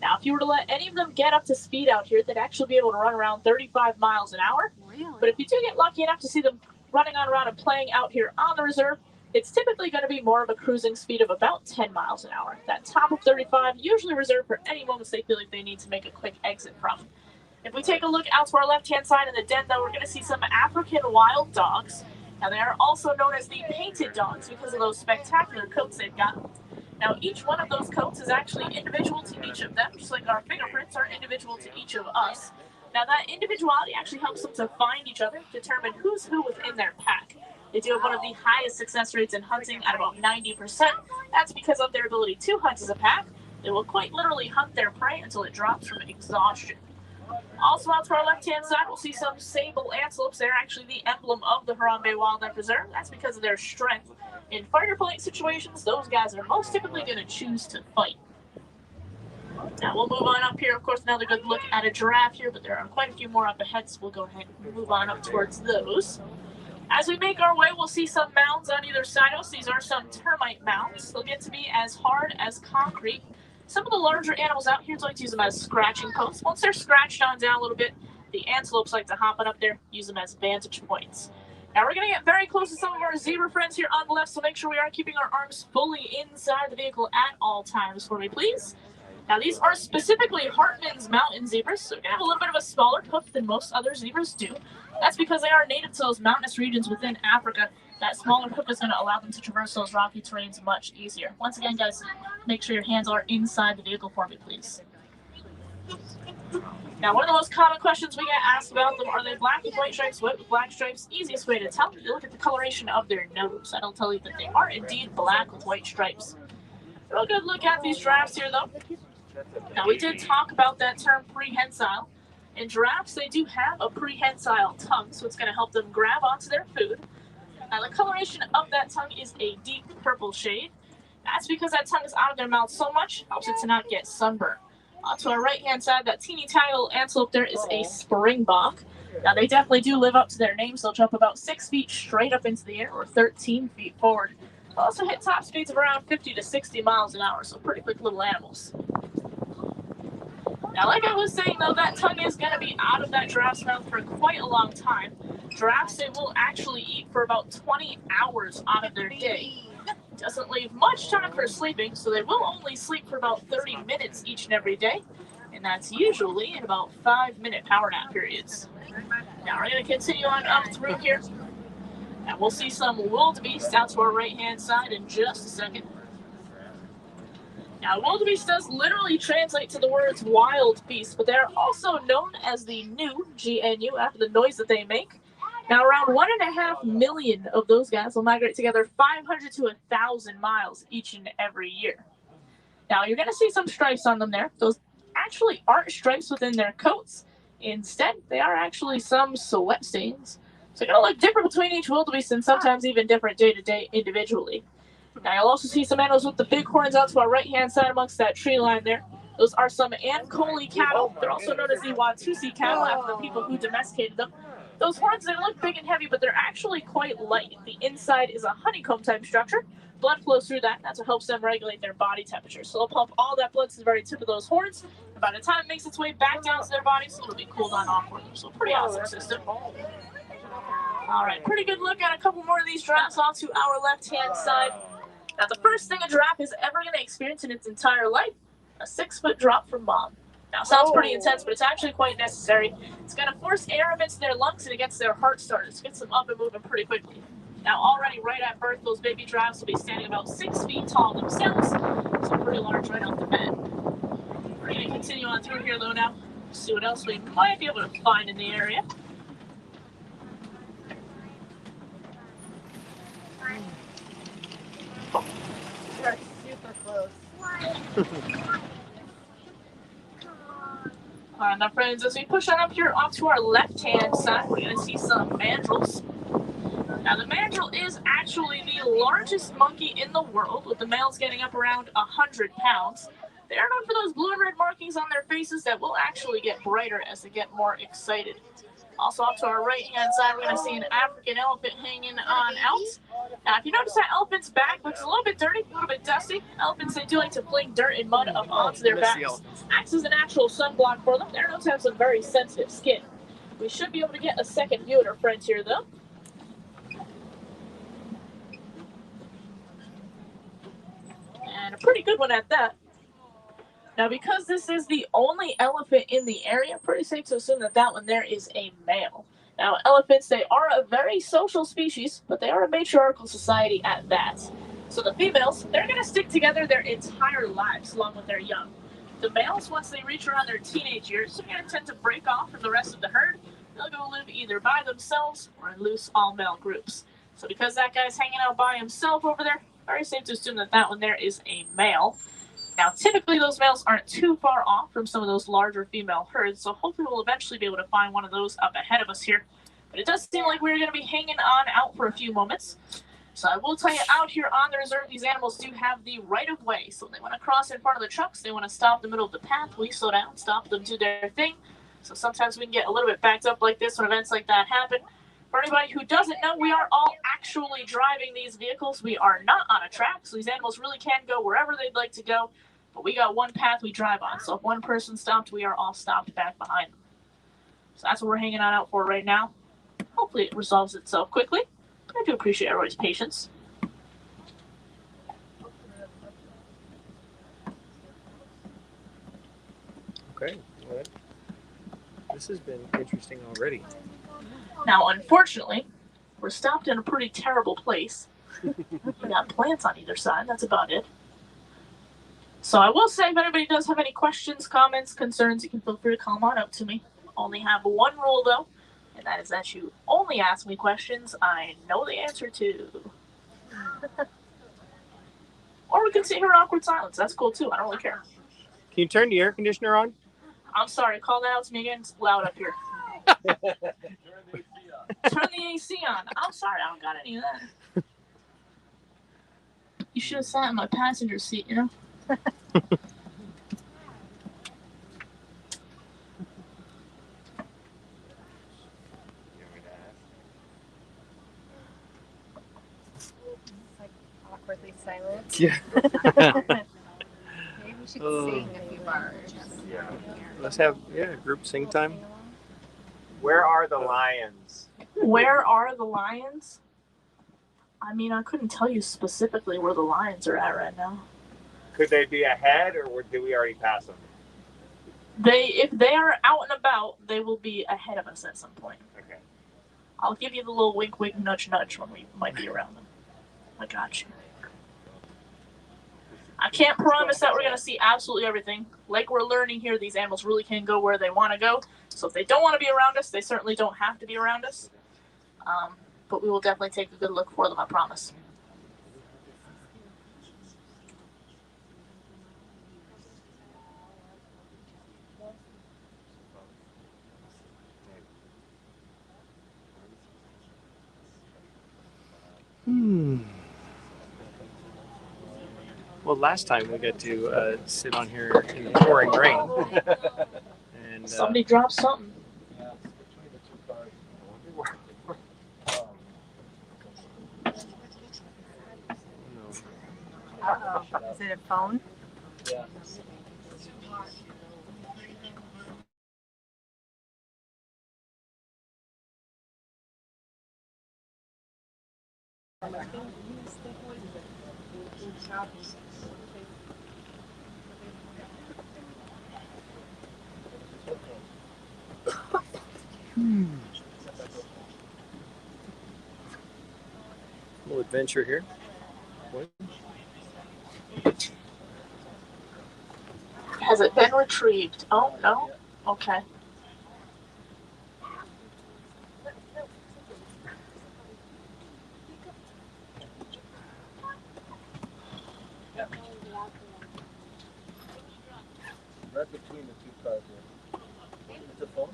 Now, if you were to let any of them get up to speed out here, they'd actually be able to run around 35 miles an hour. Really? But if you do get lucky enough to see them running on around and playing out here on the reserve, it's typically going to be more of a cruising speed of about 10 miles an hour. That top of 35 usually reserved for any moments they feel like they need to make a quick exit from. If we take a look out to our left-hand side in the den, though, we're going to see some African wild dogs. Now, they are also known as the painted dogs because of those spectacular coats they've got. Now, each one of those coats is actually individual to each of them, just like our fingerprints are individual to each of us. Now, that individuality actually helps them to find each other, determine who's who within their pack. They do have one of the highest success rates in hunting at about 90%. That's because of their ability to hunt as a pack. They will quite literally hunt their prey until it drops from exhaustion. Also out to our left-hand side, we'll see some sable antelopes. They're actually the emblem of the Harambe Wildlife Reserve. That's because of their strength. In fight or flight situations, those guys are most typically going to choose to fight. Now we'll move on up here. Of course, another good look at a giraffe here, but there are quite a few more up ahead, so we'll go ahead and move on up towards those. As we make our way, we'll see some mounds on either side of us. These are some termite mounds. They'll get to be as hard as concrete. Some of the larger animals out here like to use them as scratching posts. Once they're scratched on down a little bit, the antelopes like to hop on up there, use them as vantage points. Now we're going to get very close to some of our zebra friends here on the left, so make sure we are keeping our arms fully inside the vehicle at all times for me, please. Now these are specifically Hartman's mountain zebras, so they're going to have a little bit of a smaller hoof than most other zebras do. That's because they are native to those mountainous regions within Africa. That smaller hoof is going to allow them to traverse those rocky terrains much easier. Once again, guys, make sure your hands are inside the vehicle for me, please. Now, one of the most common questions we get asked about them, are they black with white stripes, white with black stripes? Easiest way to tell, you look at the coloration of their nose. That'll tell you that they are indeed black with white stripes. Real good look at these giraffes here, though. Now, we did talk about that term prehensile. In giraffes, they do have a prehensile tongue, so it's going to help them grab onto their food. Now, the coloration of that tongue is a deep purple shade. That's because that tongue is out of their mouth so much, helps it to not get sunburned. To our right-hand side, that teeny tiny little antelope there is a springbok. Now, they definitely do live up to their names. They'll jump about 6 feet straight up into the air or 13 feet forward. They'll also hit top speeds of around 50 to 60 miles an hour, so pretty quick little animals. Now, like I was saying, though, that tongue is going to be out of that giraffe's mouth for quite a long time. Giraffes, they will actually eat for about 20 hours out of their day. Doesn't leave much time for sleeping, so they will only sleep for about 30 minutes each and every day, and that's usually in about 5-minute power nap periods. Now we're going to continue on up through here, and we'll see some wildebeest out to our right-hand side in just a second. Now, wildebeest does literally translate to the words wild beast, but they're also known as the GNU, G-N-U, after the noise that they make. Now, around 1.5 million of those guys will migrate together 500 to 1,000 miles each and every year. Now, you're going to see some stripes on them there. Those actually aren't stripes within their coats. Instead, they are actually some sweat stains. So you're going to look different between each wildebeest and sometimes even different day to day individually. Now, you'll also see some animals with the big horns out to our right-hand side amongst that tree line there. Those are some Ankole cattle. They're also known as the Watusi cattle after the people who domesticated them. Those horns, they look big and heavy, but they're actually quite light. The inside is a honeycomb-type structure. Blood flows through that, and that's what helps them regulate their body temperature. So they'll pump all that blood to the very tip of those horns, and by the time it makes its way back down to their bodies, it'll be cooled on off for them. So pretty awesome system. All right, pretty good look at a couple more of these giraffes off to our left-hand side. Now, the first thing a giraffe is ever going to experience in its entire life, a 6-foot drop from mom. Now, sounds pretty intense, but it's actually quite necessary. It's going to force air up into their lungs and against their heart starters. Gets them up and moving pretty quickly. Now, already right at birth, those baby giraffes will be standing about 6 feet tall themselves, so pretty large right off the bat. We're going to continue on through here, though, now. See what else we might be able to find in the area. You're super close. All right, now, friends, as we push on up here off to our left-hand side, we're going to see some mandrills. Now, the mandrill is actually the largest monkey in the world, with the males getting up around 100 pounds. They are known for those blue and red markings on their faces that will actually get brighter as they get more excited. Also, off to our right-hand side, we're going to see an African elephant hanging on out. Now, if you notice that elephant's back looks a little bit dirty, a little bit dusty. Elephants, they do like to fling dirt and mud up onto their backs. Acts as a natural sunblock for them. They're known to have some very sensitive skin. We should be able to get a second view at our friends here, though. And a pretty good one at that. Now, because this is the only elephant in the area, pretty safe to assume that that one there is a male. Now, elephants, they are a very social species, but they are a matriarchal society at that. So the females, they're going to stick together their entire lives along with their young. The males, once they reach around their teenage years, they're going to tend to break off from the rest of the herd. They'll go live either by themselves or in loose all-male groups. So because that guy's hanging out by himself over there, very safe to assume that that one there is a male. Now, typically, those males aren't too far off from some of those larger female herds, so hopefully we'll eventually be able to find one of those up ahead of us here. But it does seem like we're going to be hanging on out for a few moments. So I will tell you, out here on the reserve, these animals do have the right-of-way. So when they want to cross in front of the trucks, they want to stop in the middle of the path, we slow down, stop them, do their thing. So sometimes we can get a little bit backed up like this when events like that happen. For anybody who doesn't know, we are all actually driving these vehicles. We are not on a track, so these animals really can go wherever they'd like to go. But we got one path we drive on, so if one person stopped, we are all stopped back behind them. So that's what we're hanging on out for right now. Hopefully it resolves itself quickly. I do appreciate everybody's patience. Okay. Well, this has been interesting already. Now, unfortunately, we're stopped in a pretty terrible place. We got plants on either side. That's about it. So I will say, if anybody does have any questions, comments, concerns, you can feel free to come on up to me. Only have one rule though, and that is that you only ask me questions I know the answer to. Or we can sit here in awkward silence. That's cool too. I don't really care. Can you turn the air conditioner on? I'm sorry. Call that out to me again. It's loud up here. Turn the AC on. I'm sorry. I don't got any of that. You should have sat in my passenger seat, you know? Awkwardly silent. Yeah. Maybe we should sing a few bars. Yeah. Let's have group sing time. Where are the lions? Where are the lions? I mean, I couldn't tell you specifically where the lions are at right now. Could they be ahead, or did we already pass them? If they are out and about, they will be ahead of us at some point. Okay. I'll give you the little wink, wink, nudge, nudge when we might be around them. I got you. I can't promise that we're going to see absolutely everything. Like we're learning here, these animals really can go where they want to go. So if they don't want to be around us, they certainly don't have to be around us. But we will definitely take a good look for them, I promise. Well, last time we got to sit on here in the pouring rain. And Somebody dropped something. Uh-oh. Is it a phone? Yeah. little adventure here. What? Has it been retrieved? Oh, no? Okay. Right between the two cars there. It's a phone?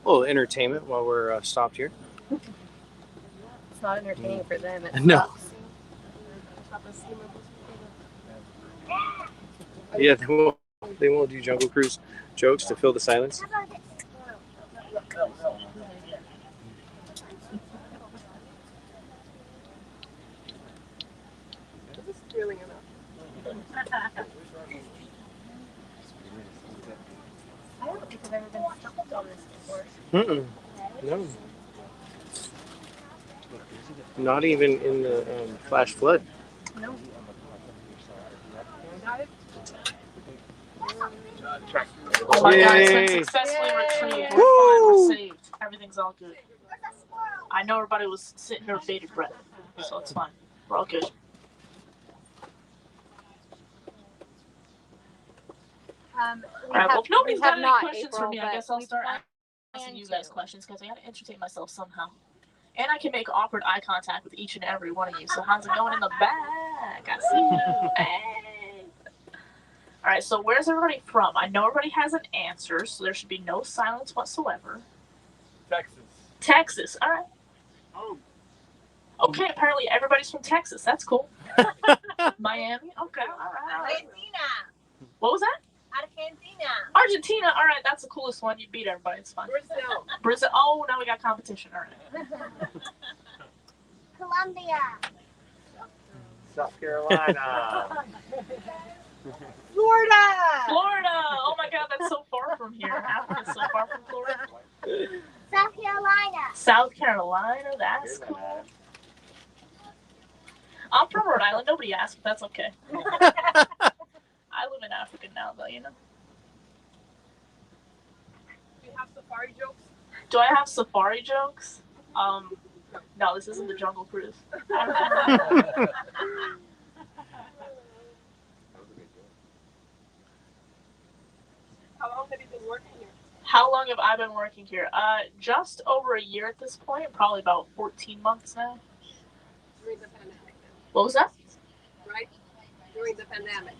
A little entertainment while we're stopped here. It's not entertaining for them. It No. sucks. Yeah, they won't do Jungle Cruise jokes to fill the silence. I don't think I've ever been stumped on this before. No. Not even in the flash flood. No. Oh my God, it's been Yay. successfully retrieved. Woo. We're fine, we're saved. Everything's all good. I know everybody was sitting there with bated breath, so it's fine. We're all good. All right, well, if nobody's got any questions for me, I guess I'll start asking you guys questions because I got to entertain myself somehow. And I can make awkward eye contact with each and every one of you. So how's it going in the back? I see you. Hey. All right, so where's everybody from? I know everybody has an answer, so there should be no silence whatsoever. Texas. Texas, all right. Oh. Okay, apparently everybody's from Texas. That's cool. Miami, okay, all right. Argentina. What was that? Argentina. Argentina, all right, that's the coolest one. You beat everybody, it's fine. Brazil. Brazil, oh, now we got competition, all right. Colombia. South Carolina. Florida. Florida, oh my God, that's so far from here. Africa's so far from Florida. South Carolina. South Carolina, that's cool. I'm from Rhode Island. Nobody asked, but that's okay. I live in Africa now, though, you know. Do you have safari jokes? Do I have safari jokes? No, this isn't the Jungle Cruise. How long have you been working here? How long have I been working here? Just over a year at this point. Probably about 14 months now. During the pandemic, What was that? right? During the pandemic.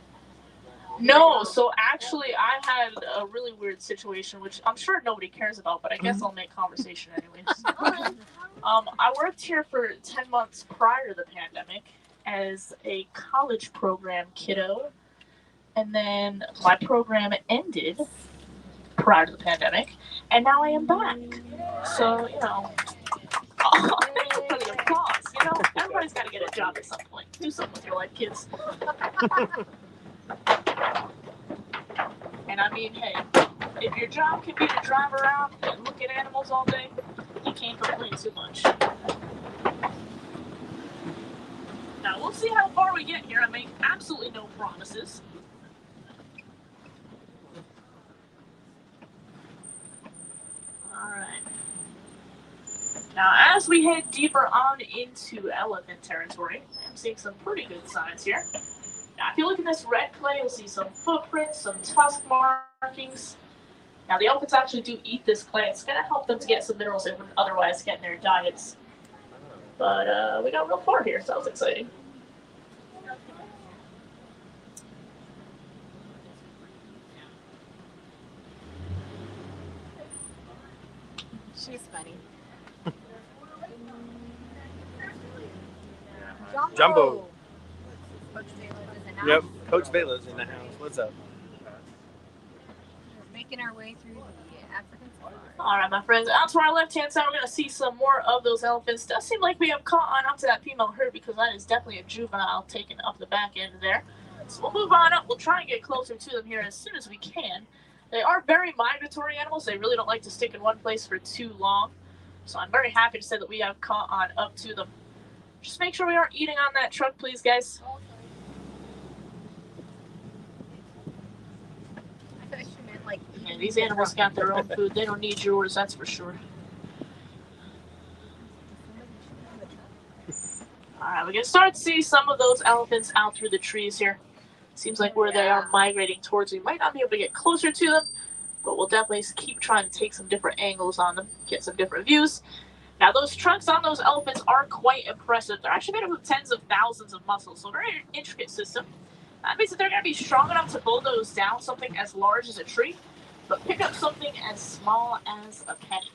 No, so actually I had a really weird situation, which I'm sure nobody cares about, but I guess I'll make conversation anyways. I worked here for 10 months prior to the pandemic as a college program kiddo, and then my program ended prior to the pandemic, and now I am back. So, you know, thank you for the applause. You know, everybody's got to get a job at some point. Do something with your life, kids. And I mean, hey, if your job can be to drive around and look at animals all day, you can't complain too much. Now, we'll see how far we get here. I make absolutely no promises. Alright. Now, as we head deeper on into elephant territory, I'm seeing some pretty good signs here. Now, if you look at this red clay, you'll see some footprints, some tusk markings. Now, the elephants actually do eat this clay. It's going to help them to get some minerals they wouldn't otherwise get in their diets. But we got real far here, so that was exciting. She's funny. Jumbo. Coach Baylor is in the house. Yep, Coach Vela's in the house. What's up? We're making our way through the African safari. All right, my friends, out to our left-hand side, we're going to see some more of those elephants. Does seem like we have caught on up to that female herd because that is definitely a juvenile taken up the back end there. So we'll move on up. We'll try and get closer to them here as soon as we can. They are very migratory animals. They really don't like to stick in one place for too long. So I'm very happy to say that we have caught on up to them. Just make sure we aren't eating on that truck, please, guys. I thought she meant like Yeah, these animals got their own food. They don't need yours, that's for sure. Alright, we can start to see some of those elephants out through the trees here. Seems like where they are migrating towards, we might not be able to get closer to them, but we'll definitely keep trying to take some different angles on them, get some different views. Now, those trunks on those elephants are quite impressive. They're actually made up of tens of thousands of muscles, so a very intricate system. That means that they're going to be strong enough to bulldoze down something as large as a tree, but pick up something as small as a penny.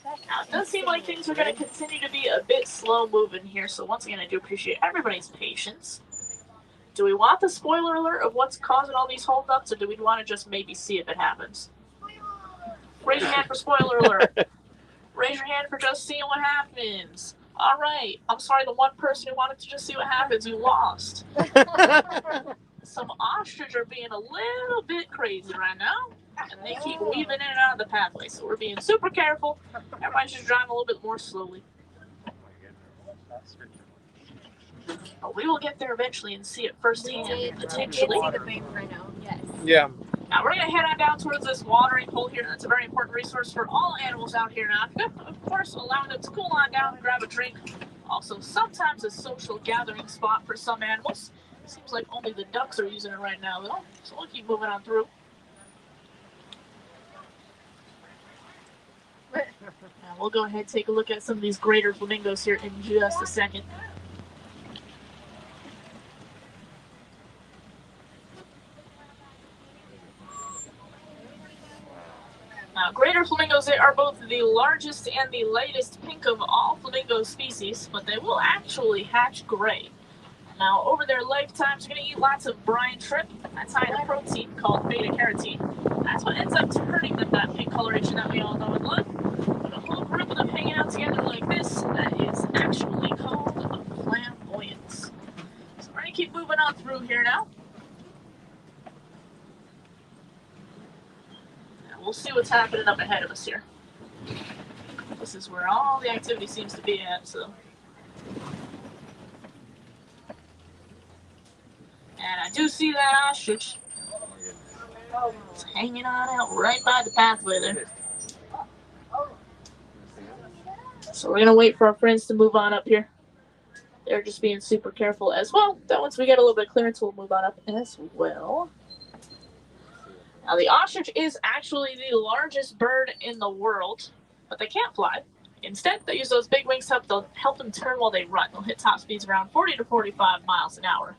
Now, it does seem like things are going to continue to be a bit slow moving here, so once again, I do appreciate everybody's patience. Do we want the spoiler alert of what's causing all these holdups, or do we want to just maybe see if it happens? Raise your hand for spoiler alert. Raise your hand for just seeing what happens. All right. I'm sorry, the one person who wanted to just see what happens, you lost. Some ostrich are being a little bit crazy right now, and they keep weaving in and out of the pathway, so we're being super careful. Everybody's just driving a little bit more slowly. But we will get there eventually and see it firsthand, potentially. We did see the big rhino, yes. Yeah. Now we're going to head on down towards this watering hole here. That's a very important resource for all animals out here in Africa. Of course, allowing them to cool on down and grab a drink. Also, sometimes a social gathering spot for some animals. Seems like only the ducks are using it right now, though. So we'll keep moving on through. Now we'll go ahead and take a look at some of these greater flamingos here in just a second. Now, greater flamingos, they are both the largest and the lightest pink of all flamingo species, but they will actually hatch gray. Now, over their lifetimes, they're going to eat lots of brine shrimp. That's high in a protein called beta-carotene. That's what ends up turning them that pink coloration that we all know and love. But a whole group of them hanging out together like this, that is actually called a flamboyance. So we're going to keep moving on through here now. We'll see what's happening up ahead of us here. This is where all the activity seems to be at, so. I do see that ostrich. It's hanging on out right by the pathway there. So we're going to wait for our friends to move on up here. They're just being super careful as well. Then once we get a little bit of clearance, we'll move on up as well. Now, the ostrich is actually the largest bird in the world, but they can't fly. Instead, they use those big wings to help them turn while they run. They'll hit top speeds around 40 to 45 miles an hour.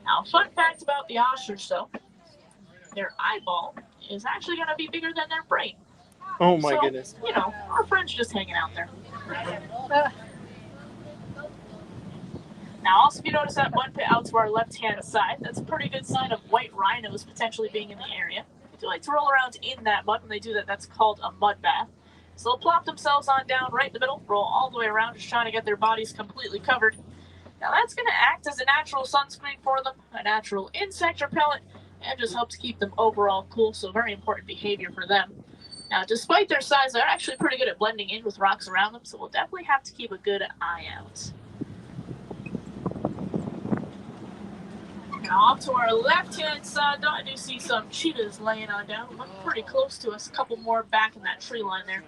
Now, fun fact about the ostrich, though, their eyeball is actually going to be bigger than their brain. Oh my goodness. You know, our friend's just hanging out there. Now, also, if you notice that mud pit out to our left-hand side, that's a pretty good sign of white rhinos potentially being in the area. They do like to roll around in that mud. When they do that, that's called a mud bath. So they'll plop themselves on down right in the middle, roll all the way around, just trying to get their bodies completely covered. Now, that's going to act as a natural sunscreen for them, a natural insect repellent, and just helps keep them overall cool, so very important behavior for them. Now, despite their size, they're actually pretty good at blending in with rocks around them, so we'll definitely have to keep a good eye out. Now, off to our left-hand side, I do see some cheetahs laying on down, looking pretty close to us. A couple more back in that tree line there.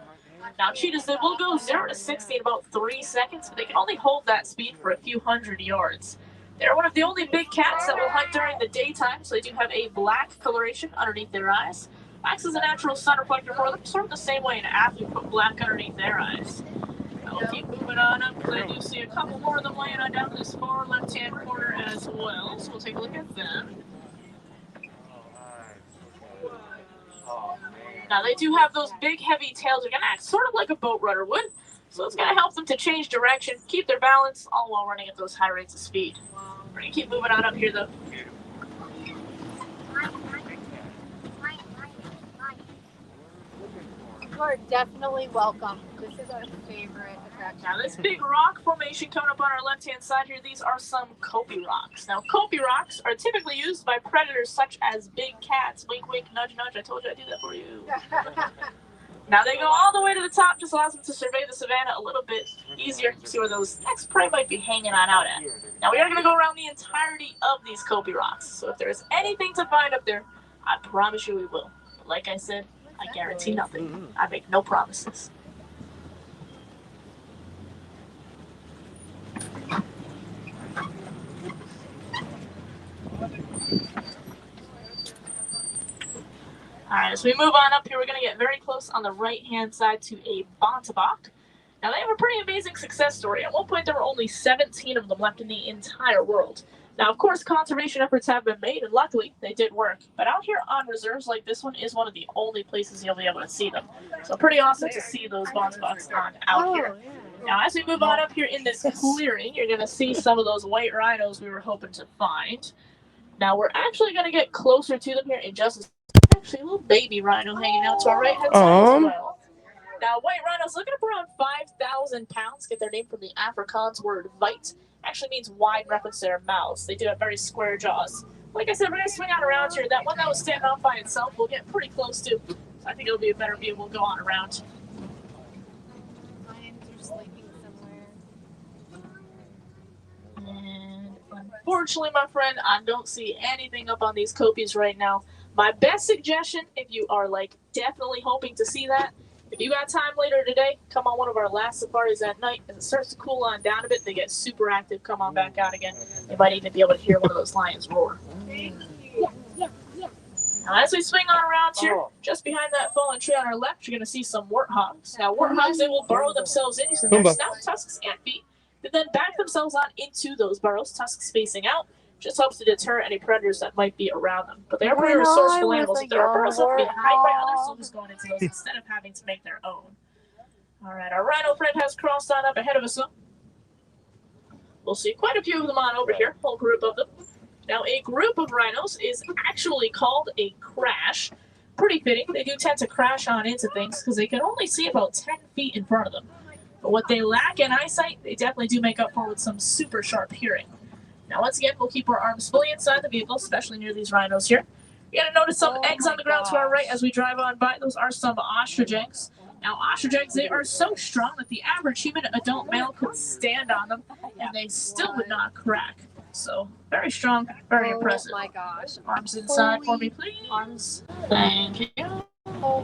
Now, cheetahs, they will go 0 to 60 in about 3 seconds, but they can only hold that speed for a few hundred yards. They're one of the only big cats that will hunt during the daytime, so they do have a black coloration underneath their eyes. Acts as a natural sun reflector for them, sort of the same way an athlete put black underneath their eyes. Now, we'll keep moving on up, because I do see a couple more of them laying on down this far left-hand corner as well, so we'll take a look at them. Now, they do have those big, heavy tails. They're going to act sort of like a boat rudder would. So it's going to help them to change direction, keep their balance, all while running at those high rates of speed. We're going to keep moving on up here, though. You are definitely welcome. This is our favorite attraction. Now, this big rock formation coming up on our left-hand side here, these are some copy rocks. Now, copy rocks are typically used by predators such as big cats. Wink, wink, nudge, nudge. I told you I'd do that for you. Now, they go all the way to the top, just allows them to survey the savannah a little bit easier, see where those next prey might be hanging on out at. Now, we are going to go around the entirety of these copy rocks, so if there is anything to find up there, I promise you we will. But like I said, I guarantee nothing. I make no promises. Alright, as we move on up here, we're going to get very close on the right-hand side to a bontebok. Now, they have a pretty amazing success story. At one point, there were only 17 of them left in the entire world. Now, of course, conservation efforts have been made, and luckily, they did work. But out here on reserves like this one is one of the only places you'll be able to see them. So pretty awesome to see those bonteboks on out here. Now, as we move on up here in this clearing, you're going to see some of those white rhinos we were hoping to find. Now, we're actually going to get closer to them here in just a second. Actually, a little baby rhino hanging out to our right-hand side as well. Now, white rhinos looking up around 5,000 pounds, get their name from the Afrikaans word vite. Actually means wide, reference to their mouths. They do have very square jaws. Like I said, we're going to swing on around here. That one that was standing off by itself we'll get pretty close to. So I think it'll be a better view. We'll go on around. Lions are sleeping somewhere. And unfortunately, my friend, I don't see anything up on these copies right now. My best suggestion, if you are like definitely hoping to see that, if you got time later today, come on one of our last safaris at night. As it starts to cool on down a bit, they get super active. Come on back out again. You might even be able to hear one of those lions roar. Now, as we swing on around here, just behind that fallen tree on our left, you're going to see some warthogs. Now, warthogs, they will burrow themselves in using their snout, tusks, and feet. They then back themselves on into those burrows, tusks facing out. Just helps to deter any predators that might be around them. But they are pretty resourceful animals. If there are burrows left behind by others, they'll just go into those instead of having to make their own. All right, our rhino friend has crossed on up ahead of us. We'll see quite a few of them on over here, whole group of them. Now, a group of rhinos is actually called a crash. Pretty fitting. They do tend to crash on into things because they can only see about 10 feet in front of them. But what they lack in eyesight, they definitely do make up for with some super sharp hearing. Now, once again, we'll keep our arms fully inside the vehicle, especially near these rhinos here. You're going to notice some eggs on the ground to our right as we drive on by. Those are some ostrich eggs. Now, ostrich eggs, they are so strong that the average human adult male could stand on them, and they still would not crack. So very strong, very impressive. Oh my gosh. Arms inside for me, Holy please. arms. Thank you. All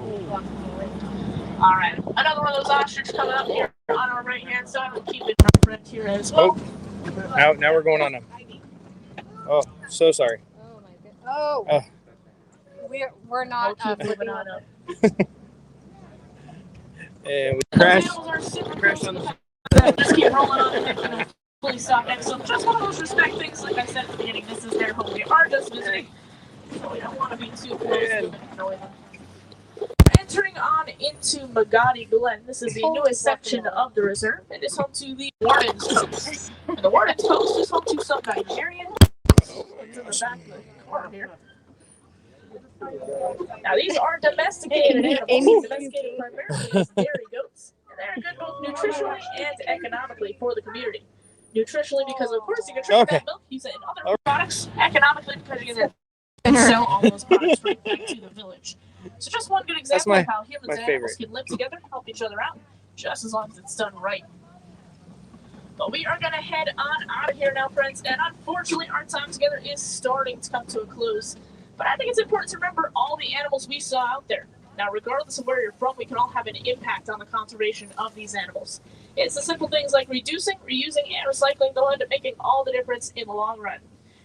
right, another one of those ostrich coming up here on our right hand side. We'll keep it in our front here as well. Now we're going on a. Oh, so sorry. Oh my goodness. Oh. We're not We'll keep moving flipping on over. up. And we Those crashed. animals are super Crashed close on to the. the just keep rolling on and they're gonna fully stop next to them. Just one of those respect things, like I said at the beginning, this is their home. We are just visiting, so we don't want to be too close to them and annoy them. Entering on into Magadi Glen, this is the newest section of the reserve. It is home to the Warden's Post. And the Warden's Post is home to some Nigerian. It's in the back of the corner here. Now these are domesticated animals, domesticated primarily as dairy goats, and they are good both nutritionally and economically for the community. Nutritionally because of course you can drink that milk, use it in other products. Economically because you can sell all those products right back to the village. So just one good example of how humans and animals can live together, help each other out, just as long as it's done right. But we are going to head on out of here now, friends, and unfortunately our time together is starting to come to a close. But I think it's important to remember all the animals we saw out there. Now, regardless of where you're from, we can all have an impact on the conservation of these animals. It's the simple things like reducing, reusing, and recycling that will end up making all the difference in the long run.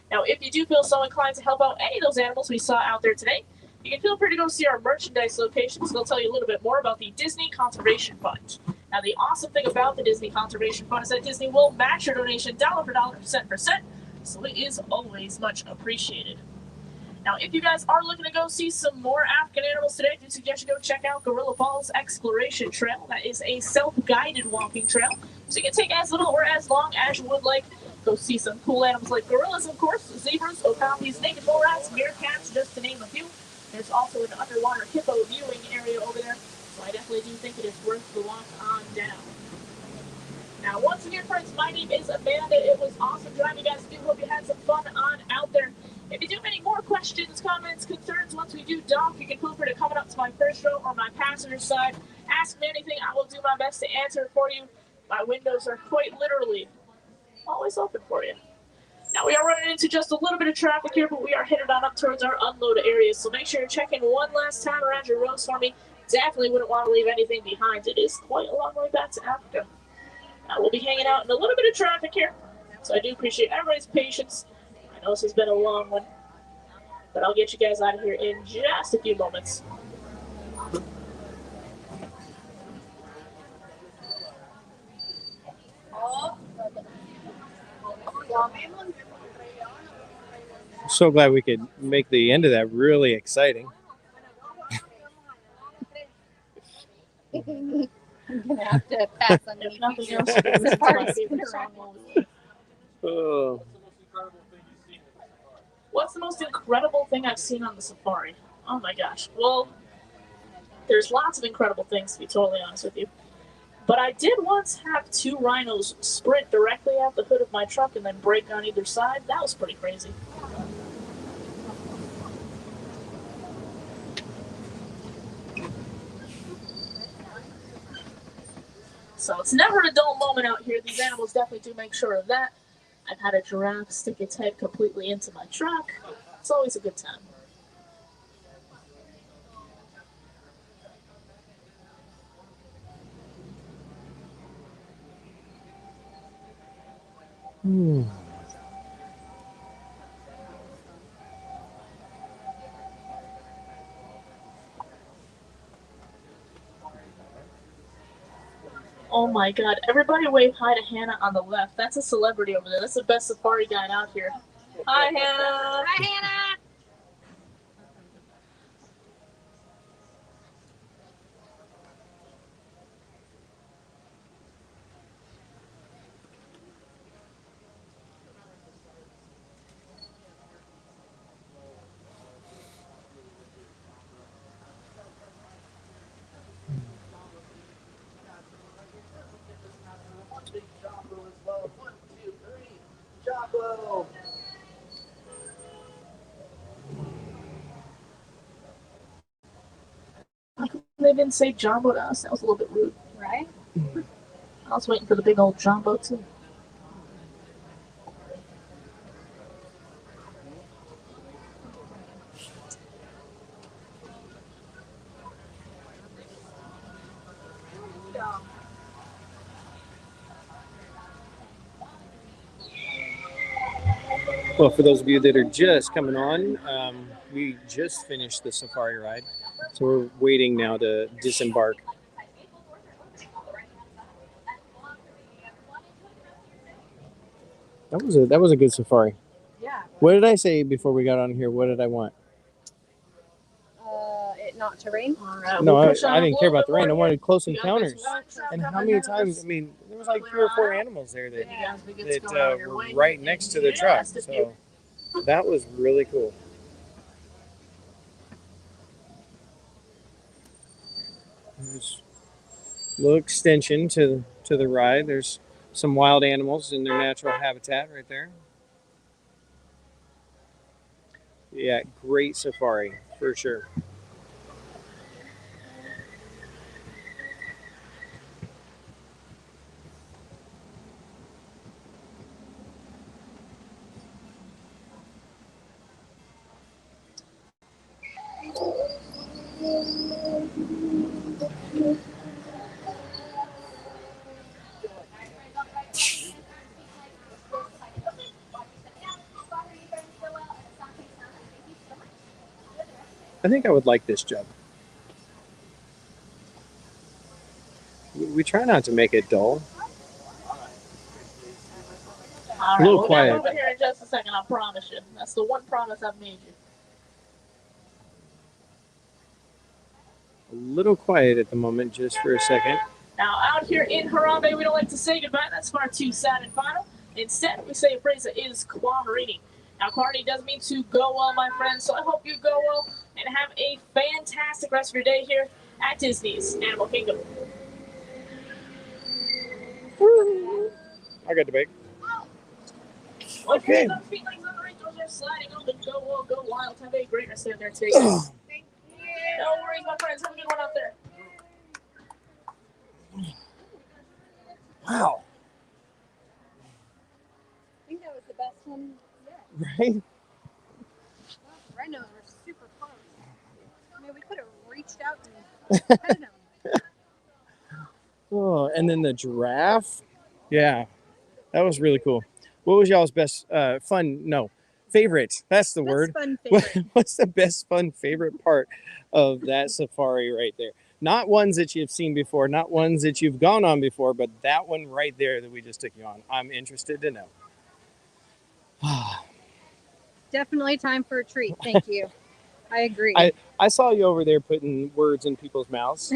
Now, if you do feel so inclined to help out any of those animals we saw out there today, you can feel free to go see our merchandise locations. They'll tell you a little bit more about the Disney Conservation Fund. Now, the awesome thing about the Disney Conservation Fund is that Disney will match your donation dollar for dollar, cent for cent, so it is always much appreciated. Now, if you guys are looking to go see some more African animals today, I do suggest you go check out Gorilla Falls Exploration Trail. That is a self-guided walking trail, so you can take as little or as long as you would like. Go see some cool animals like gorillas, of course, zebras, okapis, naked mole rats, meerkats, just to name a few. There's also an underwater hippo viewing area over there, so I definitely do think it is worth the walk on down. Now, once again, friends, my name is Amanda. It was awesome driving you guys. I do hope you had some fun on out there. If you do have any more questions, comments, concerns, once we do dock, you can feel free to come up to my first row or my passenger side. Ask me anything. I will do my best to answer it for you. My windows are quite literally always open for you. Now, we are running into just a little bit of traffic here, but we are headed on up towards our unload areas. So make sure you're checking one last time around your rows for me. Definitely wouldn't want to leave anything behind. It is quite a long way back to Africa. Now, we'll be hanging out in a little bit of traffic here. So I do appreciate everybody's patience. I know this has been a long one, but I'll get you guys out of here in just a few moments. I'm so glad we could make the end of that really exciting. I'm gonna have to pass on If nothing else, this is my favorite song. Oh. What's the most incredible thing I've seen on the safari? Oh my gosh. Well, there's lots of incredible things, to be totally honest with you. But I did once have two rhinos sprint directly out the hood of my truck and then break on either side. That was pretty crazy. So it's never a dull moment out here. These animals definitely do make sure of that. I've had a giraffe stick its head completely into my truck. It's always a good time. Oh my god, everybody wave hi to Hannah on the left. That's a celebrity over there. That's the best safari guide out here. Hi, Hannah! Hi, Hannah! They didn't say Jumbo to us. That was a little bit rude. Right? I was waiting for the big old Jumbo too. Well, for those of you that are just coming on, we just finished the safari ride, so we're waiting now to disembark. That was a good safari. Yeah. What did I say before we got on here? What did I want? It not to rain. No, I didn't care about the rain. I wanted close encounters. And how many times? I mean, there was like 3 or 4 animals there that were right next to the truck. So that was really cool. There's a little extension to the ride. There's some wild animals in their natural habitat right there. Yeah, great safari for sure. I think I would like this job. We try not to make it dull. All A little we'll quiet. get over here in just a second, I promise you. That's the one promise I've made you. A little quiet at the moment, just for a second. Now, out here in Harambe, we don't like to say goodbye. That's far too sad and final. Instead, we say a phrase that is Kwaherini. Now, Kwaherini does mean to go well, my friends, so I hope you go well and have a fantastic rest of your day here at Disney's Animal Kingdom. I got the bag. Okay. Okay. Sliding on the go well, go wild. Have a great rest of there today. No worries, my friends. Have a good one out there. Wow. I think that was the best one yet. Right? Rhinos were super close. I mean, we could have reached out and petted them. Oh, and then the giraffe. Yeah, that was really cool. What was y'all's best favorite? That's the word. Fun favorite. What's the best fun favorite part of that safari right there? Not ones that you've seen before, not ones that you've gone on before, but that one right there that we just took you on. I'm interested to know. Definitely time for a treat. Thank you. I agree. I saw you over there putting words in people's mouths.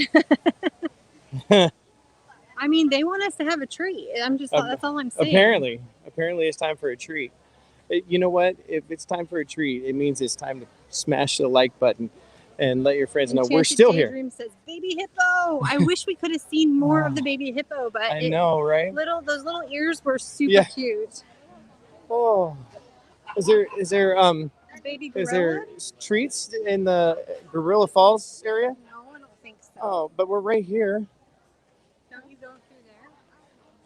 I mean, they want us to have a treat. That's all I'm saying. Apparently it's time for a treat. You know what? If it's time for a treat, it means it's time to smash the like button and let your friends know we're still here. Daydream says baby hippo. I wish we could have seen more of the baby hippo, but I know, right? Those little ears were super cute. Oh, is there Baby gorilla? is there treats in the Gorilla Falls area? No, I don't think so. Oh, but we're right here. Don't you go through there?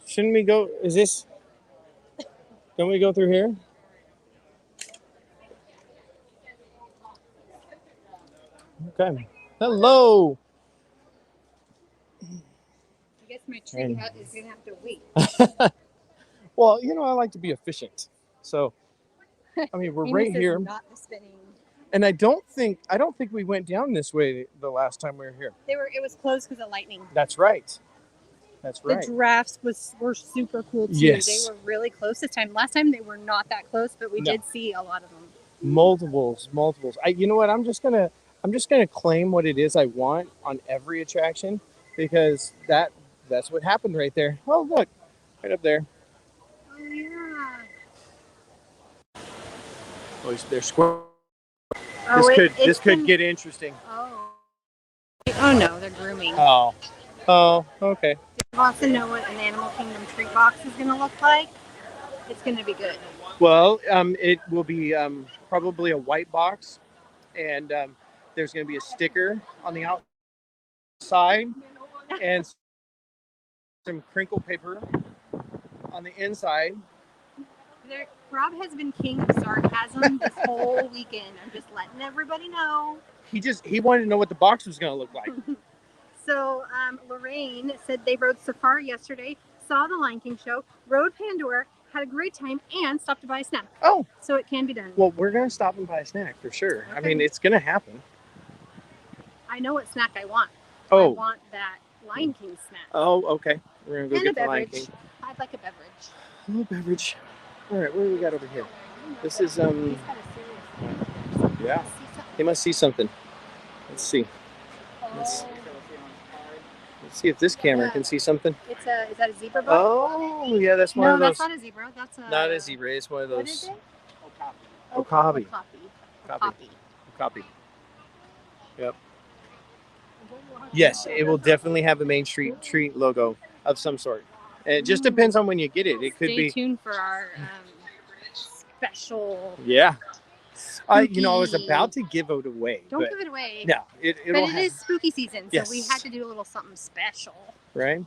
Shouldn't we go? Don't we go through here? Okay. Hello. I guess my treat is gonna have to wait. Well, I like to be efficient. So, I mean, we're right here. Not the spinning. And I don't think we went down this way the last time we were here. It was closed because of lightning. That's right. That's right. The giraffes were super cool too. Yes. They were really close this time. Last time they were not that close, but we did see a lot of them. Multiples. You know what? I'm just gonna claim what it is I want on every attraction, because that's what happened right there. Oh, look, right up there. Oh yeah. Oh, they're squirrels. Oh, This could get interesting. Oh no, they're grooming. Oh, okay. If you want to know what an Animal Kingdom treat box is going to look like, it's going to be good. Well, it will be probably a white box, and there's going to be a sticker on the outside and some crinkle paper on the inside. Rob has been king of sarcasm this whole weekend. I'm just letting everybody know. He wanted to know what the box was going to look like. So Lorraine said they rode Safari yesterday, saw the Lion King show, rode Pandora, had a great time, and stopped to buy a snack. Oh, So it can be done. well, we're gonna stop and buy a snack for sure. I mean, it's gonna happen. I know what snack I want. I Oh, want that Lion King snack. oh, okay. We're gonna go And a get the Lion beverage. King. I'd like a beverage. A little beverage. All right, what do we got over here? This is He's got a serious yeah. See something? He must see something. Let's see. Let's see if this camera can see something. It's a. Is that a zebra boat? Oh, yeah, that's one No, of those. that's not a zebra. That's a. Not a zebra. It's one of What is those. it? Okapi. Okapi. Copy. Yep. Yes, it will definitely have a Main Street treat logo of some sort. And it just depends on when you get it. It could Stay be. tuned for our special. Yeah. I was spooky- about to give it away. Don't but give it away. no, But it'll it is spooky season, so we Yes. had to do a little something special. right.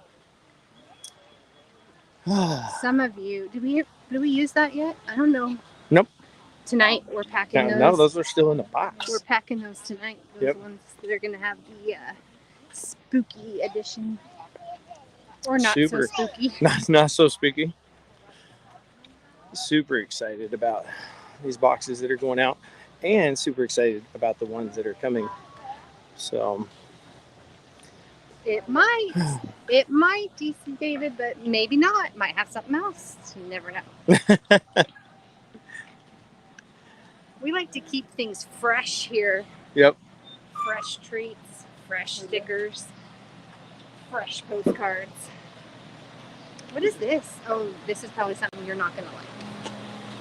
Some of you, did we use that yet? I don't know. Nope. Tonight we're packing those. No, those are still in the box. We're packing those tonight. Those Yep. ones that are gonna have the spooky edition, or not Super. so spooky. Not so spooky. Super excited about these boxes that are going out, and super excited about the ones that are coming. So It might, DC David, but maybe not. Might have something else. You never know. We like to keep things fresh here. Yep. Fresh treats, fresh stickers, fresh postcards. What is this? Oh, this is probably something you're not gonna like.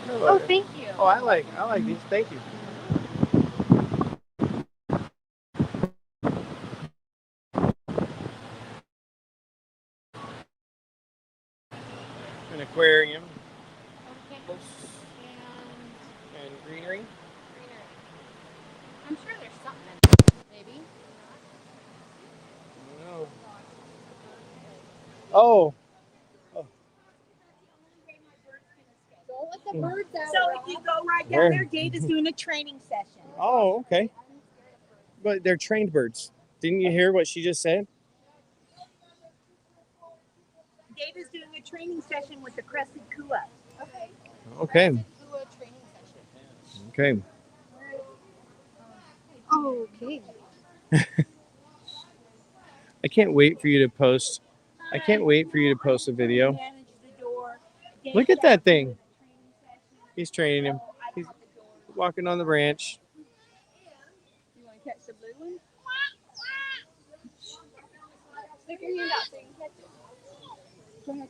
Oh, thank you. Oh, I like these. Thank you. An aquarium Okay. and greenery. I'm sure there's something in there, maybe. I don't know. Oh. Don't let the birds out. So if you go right Where? down there, Dave is doing a training session. Oh, okay. But they're trained birds. Didn't you hear what she just said? Dave is doing a training session with the crested kua. Okay. Okay. Do a training session. Okay. Okay. I can't wait for you to post. I can't wait for you to post a video. Manage the door. Dave Look at that does thing. the training session. He's training him. He's walking on the branch. You want to catch the blue one? Stick your hand out so you can catch it. Go ahead.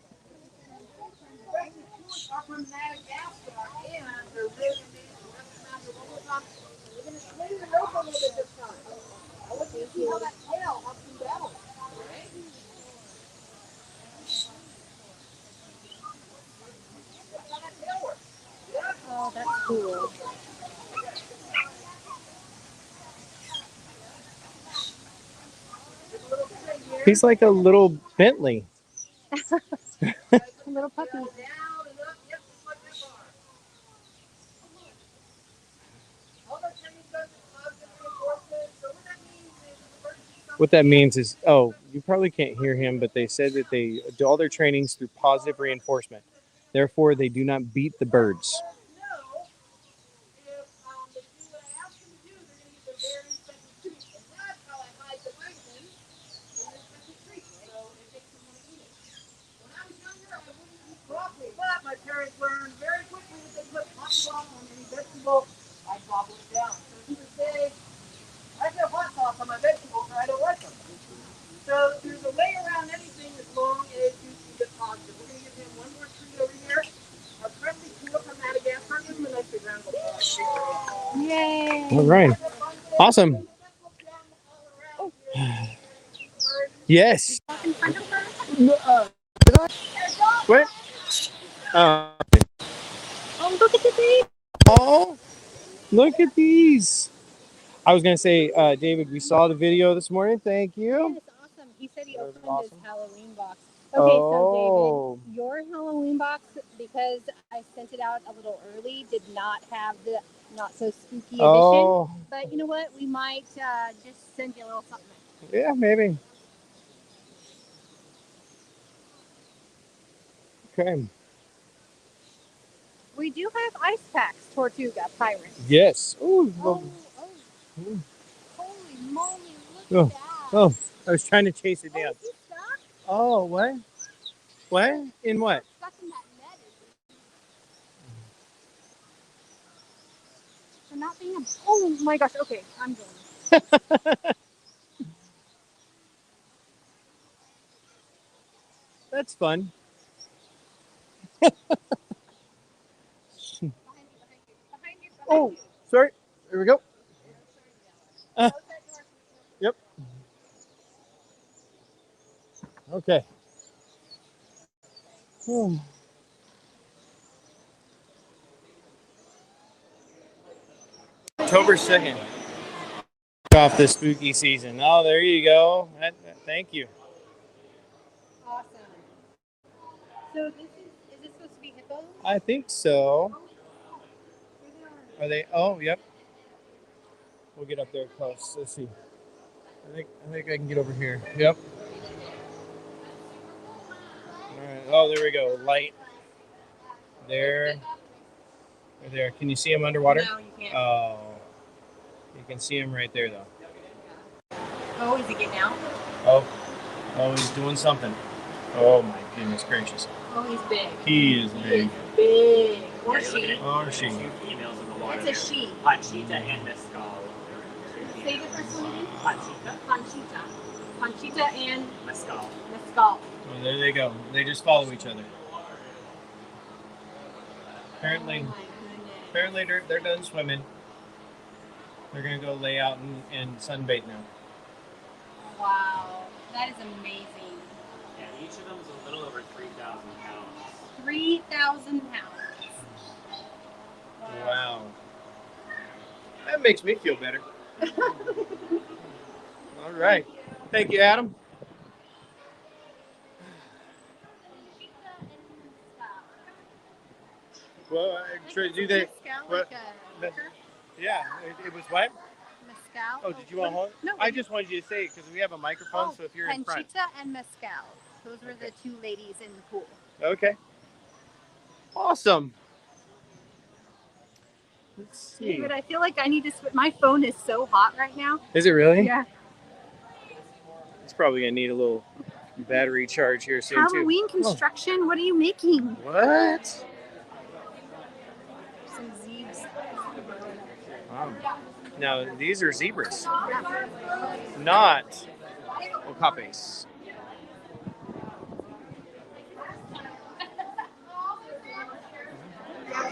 Oh, that's cool. He's like a little Bentley. A little puppy. What that means is, you probably can't hear him, but they said that they do all their trainings through positive reinforcement. Therefore, they do not beat the birds. But my parents learned very quickly that they put hot sauce on any vegetable, I gobble it down. So to this day, I put hot sauce on my vegetables or I don't like them. So there's a way around anything as long as you keep it positive. We're going to give him one more treat over here. Our friendly kua from Madagascar. Give him a nice big round of applause. Yay. All right. Awesome. Yes. What? Oh, look at the baby. Oh, look at these. I was going to say, David, we saw the video this morning. Thank you. That's awesome. He said he That was opened awesome. his Halloween box. Okay, Oh. so David, your Halloween box, because I sent it out a little early, did not have the not so spooky edition. Oh, But you know what? We might just send you a little something. yeah, maybe. Okay. We do have ice packs, Tortuga Pirates. Yes. Ooh, Oh, Ooh. holy moly, Oh, look at that. oh, I was trying to chase it Oh, down. is he stuck? Oh, what? What? In what? Stuck in that net, is he? For not being a... Oh my gosh, okay, I'm going. That's fun. Oh, sorry. Here we go. Yep. Okay. Hmm. October 2nd. Off the spooky season. Oh, there you go. Thank you. Awesome. So this is this supposed to be hippos? I think so. Are they? Oh, yep. We'll get up there close. Let's see. I think I can get over here. Yep. All right. Oh, there we go. Light. There. There. Can you see him underwater? No, you can't. Oh. You can see him right there, though. Oh, is he getting out? Oh. Oh, he's doing something. Oh my goodness gracious. Oh, he's big. He is big. Big. Or she. Or she. Two females in the water. It's a she. Panchita and Mescal. Say the first one again. Panchita. Panchita. Panchita and Mescal. Mescal. Oh, there they go. They just follow each other. Apparently, Oh my goodness. apparently they're done swimming. They're gonna go lay out and sunbathe now. Wow. That is amazing. Yeah, each of them is a little over 3,000 pounds. 3,000 pounds. Wow. That makes me feel better. All right. Thank you, Adam. Well, do they? Mescal, what- like a the- liquor? Yeah, it was what? Mescal. Oh, did you want to hold it? No. I just wanted you to say it because we have a microphone, so if you're in front. Panchita and Mescal. Those were the two ladies in the pool. Okay. Awesome. Let's see. But I feel like I need to switch. My phone is so hot right now. Is it really? Yeah. It's probably gonna need a little battery charge here soon Halloween construction. What are you making? too. What? Some zebras. Wow. Now these are zebras, not okapes.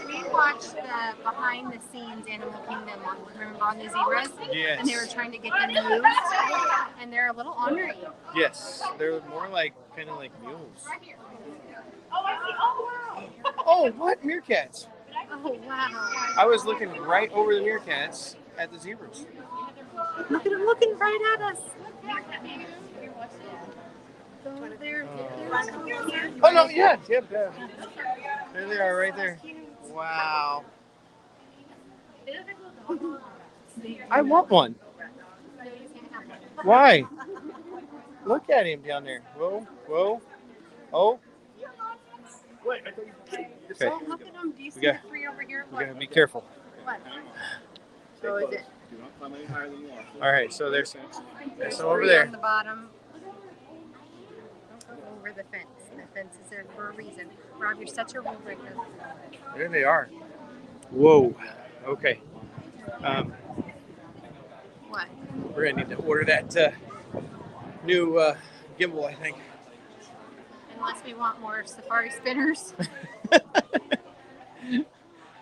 We watched the behind the scenes Animal Kingdom on, remember, on the zebras? Yes. And they were trying to get them moved. And they're a little ornery. Yes, they're more like kind of like mules. Oh, I see. Oh, wow. Oh, what meerkats? Oh, wow. I was looking right over the meerkats at the zebras. Look at them looking right at us. They're Oh no, yeah, yep, yeah. There they are, right there. Wow. I want one. Why? Look at him down there. Whoa, whoa. Oh. Okay. Oh, look at them. Do you see We got- the three over here? We gotta be careful. What? So is it? All right, so there's some over Three there. on the bottom. Don't go over the fence. The fence is there for a reason. Rob, you're such a rule breaker. There they are. Whoa. Okay. What? We're gonna need to order that new gimbal, I think. Unless we want more safari spinners.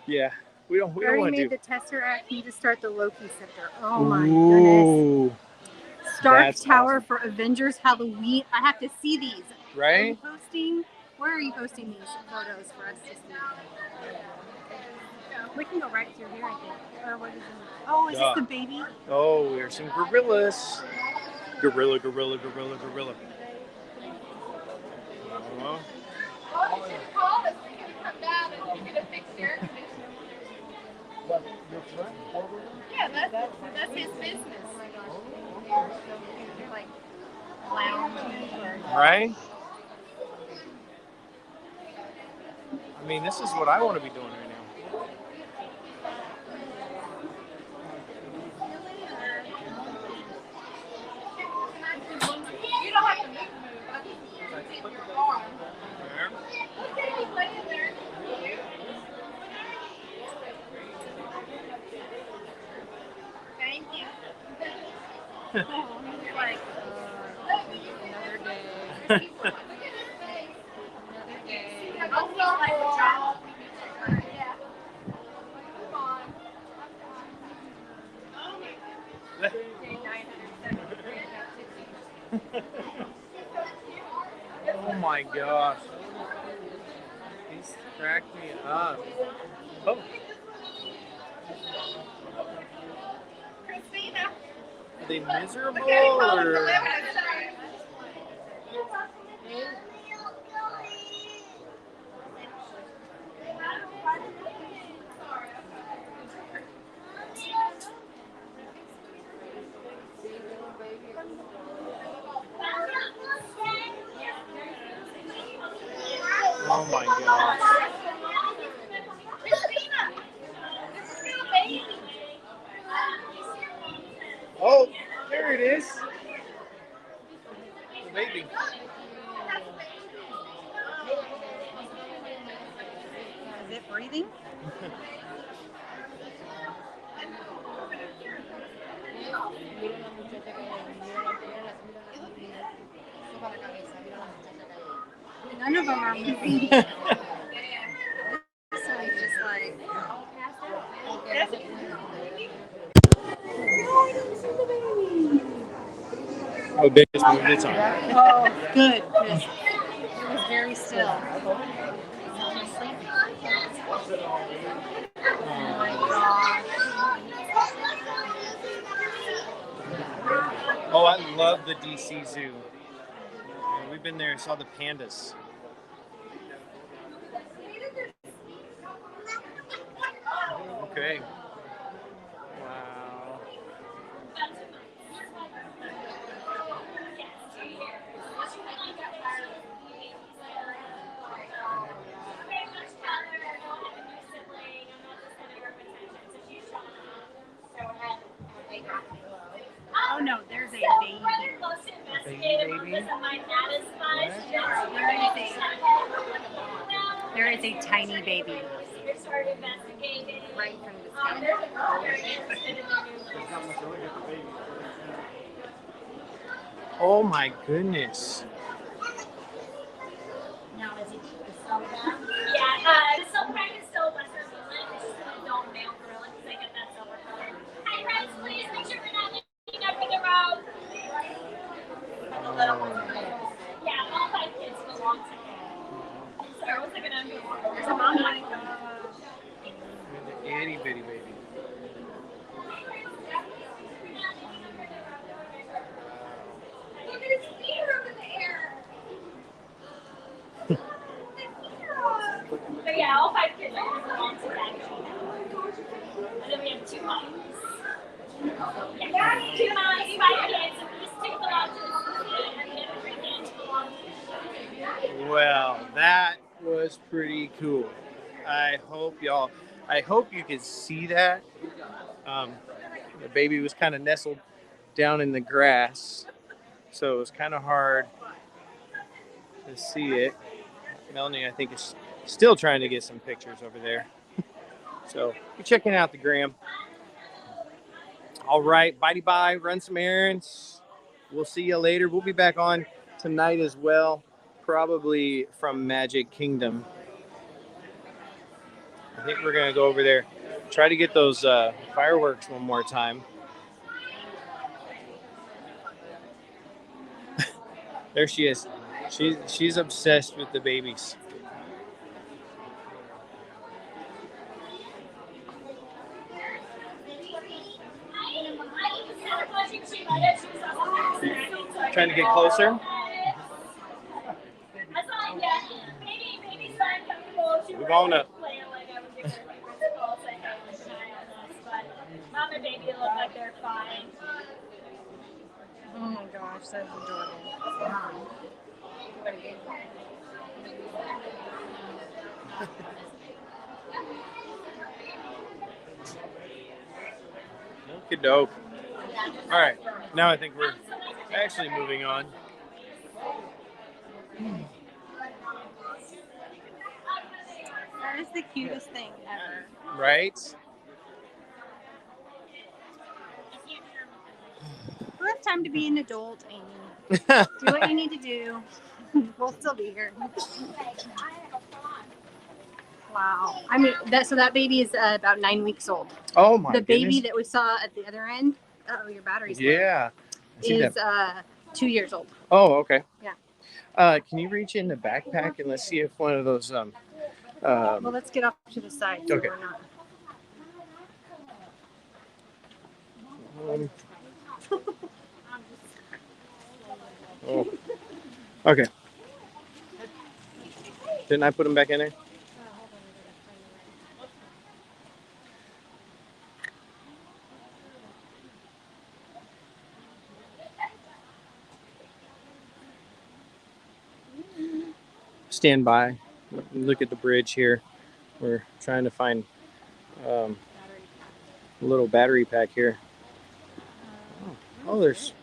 Yeah. We don't I already want made to. the Tesseract. Need to start the Loki scepter. Oh my goodness. Ooh. Stark That's Tower awesome. for Avengers Halloween. I have to see these. Are you Right? posting? Where are you posting these photos for us to see? We can go right through here, I think. Or what is it? Oh, is Yeah. this the baby? Oh, there's some gorillas. Gorilla. Oh. Oh, you should call us. We can come down and get a picture. Yeah, that's his business. Oh my gosh. They're like lounging. Right? I mean, this is what I want to be doing right now. Like, another day. Another day. Oh my gosh. He's cracked me up. Oh. Are they miserable or? Oh my gosh. Oh, there it is. The baby. Is it breathing? None of them are moving. So it's just like. Oh, big just moved its arm. Oh, good, because it was very still. Oh my gosh. Oh, I love the DC Zoo. We've been there and saw the pandas. Okay. Wow. Oh no, there's a baby. Baby? There is a tiny baby. Right from the sky. Oh my goodness. Now is it soda? Yeah, the silver crack is still Western England. It's just an adult male gorilla because they get that silver color. Hi, friends, please make sure we're not leaning up in the road. And the little ones are little. Yeah, all 5 kids belong to him. Sorry, what's it gonna be? There's a mom like The itty bitty baby. Look at his feet up in the air. But yeah, all 5 kids belong to that tree. And then we have 2 moms. Yeah, 2 moms, 5 kids, and these 2 belong to the city, and the other 3 kids belong to the Well, that was pretty cool. I hope you could see that. The baby was kind of nestled down in the grass, so it was kind of hard to see it. Melanie, I think, is still trying to get some pictures over there. So you're checking out the gram. All right, bitey bye, run some errands. We'll see you later. We'll be back on tonight as well, probably from Magic Kingdom. I think we're gonna go over there, try to get those fireworks one more time. There she is. She's obsessed with the babies. Trying to get closer. We're going up. Mom and baby look like they're fine. Oh my gosh, that's adorable. Okie doke. All right, now I think we're actually moving on. That is the cutest thing ever. Right? Who has it's time to be an adult, Amy. Do what you need to do. We'll still be here. Wow. I mean, that baby is about 9 weeks old. Oh my The baby goodness. that we saw at the other end, your battery's low, Yeah. I see is that. 2 years old. Oh, okay. Yeah. Can you reach in the backpack and let's see if one of those Well, let's get off to the side so Okay. we're not. Oh. Okay. Didn't I put them back in there? Stand by. Look at the bridge here. We're trying to find a little battery pack here. Oh, there's.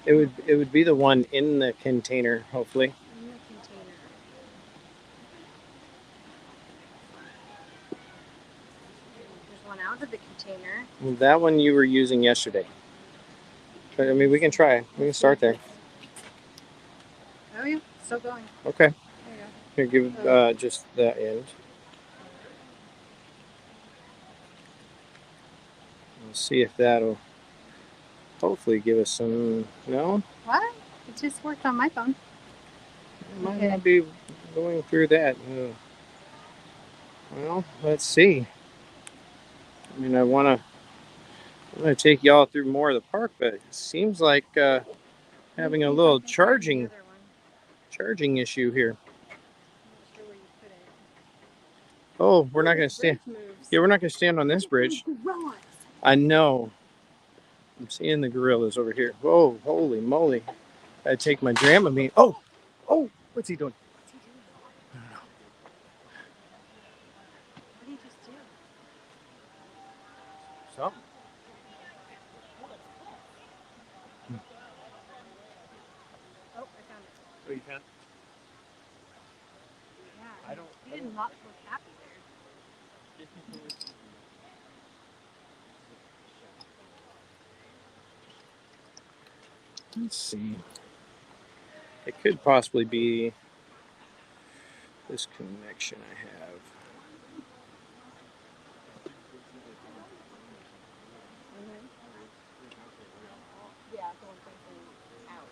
It would be the one in the container, hopefully. In the container. There's one out of the container. Well, that one you were using yesterday. But I mean, we can try. We can start there. Oh yeah, still going. Okay. There you Here, give just that end. Let's see if that'll hopefully give us some. No, What? It just worked on my phone. it might not be going through that. Well, let's see. I mean, I want to take y'all through more of the park, but it seems like having a little charging issue here. Oh, we're not going to stand. Yeah, we're not going to stand on this bridge. I know. I'm seeing the gorillas over here. Whoa, holy moly. I take my Dramamine. Oh, what's he doing? I don't know. What did you just do? Something. Oh, I found it. Oh, you found? Yeah. I don't. You didn't look happy there. Let's see. It could possibly be this connection I have. Yeah, the one facing out.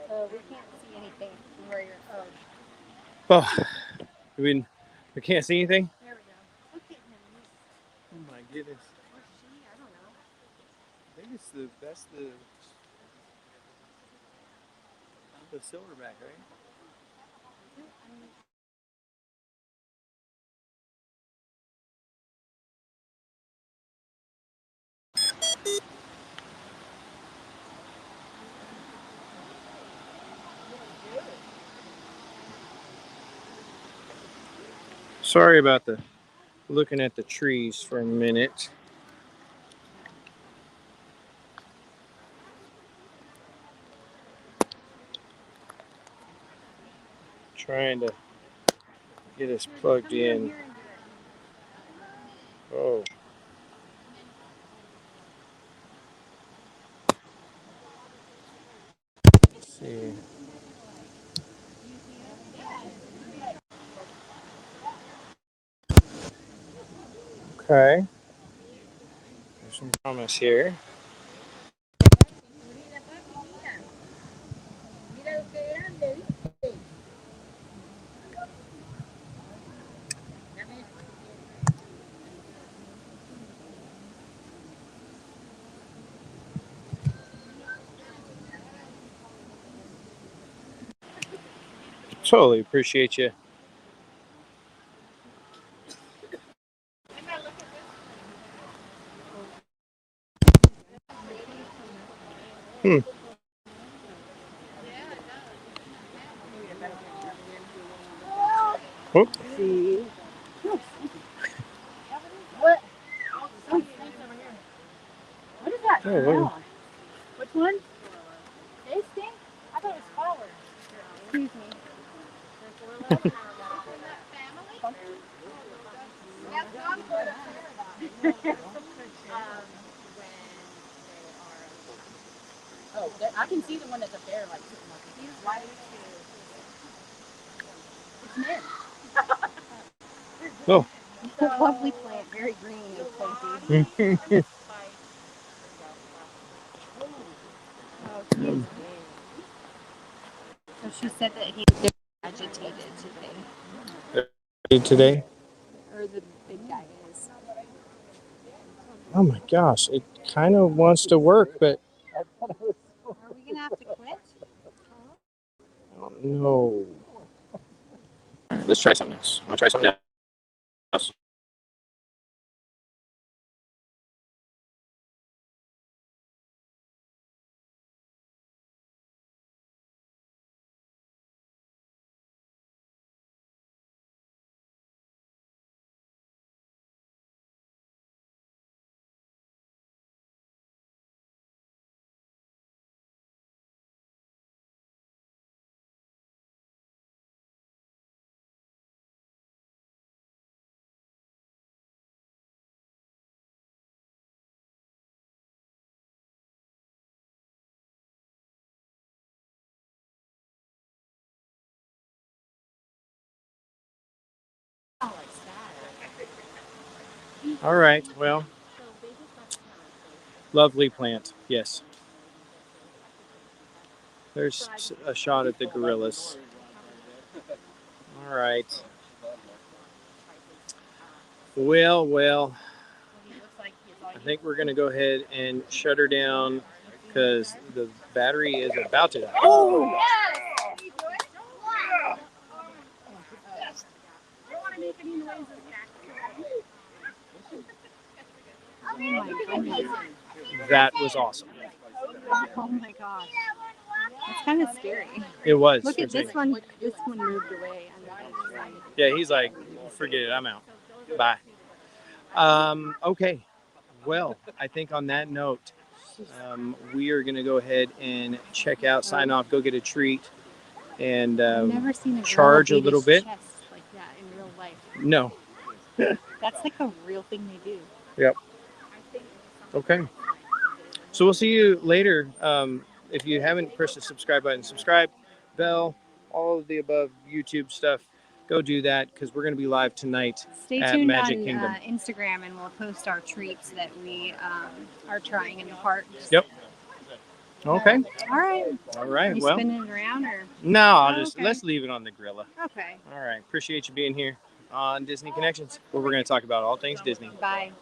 So we can't see anything from where you're. Oh, we can't see anything? There we go. Look at him. Oh my goodness. Or she, I don't know. I think that's the silverback, right? Sorry about the looking at the trees for a minute. Trying to get us plugged in. Oh. Let's see. Okay. There's some promise here. Totally appreciate you. Oh. See. What? What is that? Oh, Which one? Tasting? I thought it was flowers. Excuse me. I can see the one that's up there, like sitting like he's right. It's men. Oh. Lovely plant, very green and planty. Oh, he is big. So she said that he's very agitated today. Today? Or the big guy is. Oh my gosh, it kind of wants to work, but Are we gonna have to quit? no. Let's try something else. I'll try something else. All right, well, lovely plant, yes. There's a shot at the gorillas. All right. Well, I think we're going to go ahead and shut her down because the battery is about to die. Oh! That was awesome. Oh my gosh. That's kind of scary. It was. Look at this one. This one moved away. Yeah, he's like, forget it, I'm out. Bye. Okay. Well, I think on that note, we are going to go ahead and check out, sign off, go get a treat, and I've never seen a charge a little bit. Chest like that in real life. No. That's like a real thing they do. Yep. Okay. So we'll see you later. If you haven't pressed the subscribe button, subscribe, bell, all of the above YouTube stuff. Go do that because we're going to be live tonight Stay at tuned Magic on Kingdom. Instagram, and we'll post our treats that we are trying in the park. Yep. Okay. All right. All right. You Well, spinning it around or? no, I'll okay. let's leave it on the Gorilla. Okay. All right. Appreciate you being here on Disney Connections, where we're going to talk about all things Disney. Bye.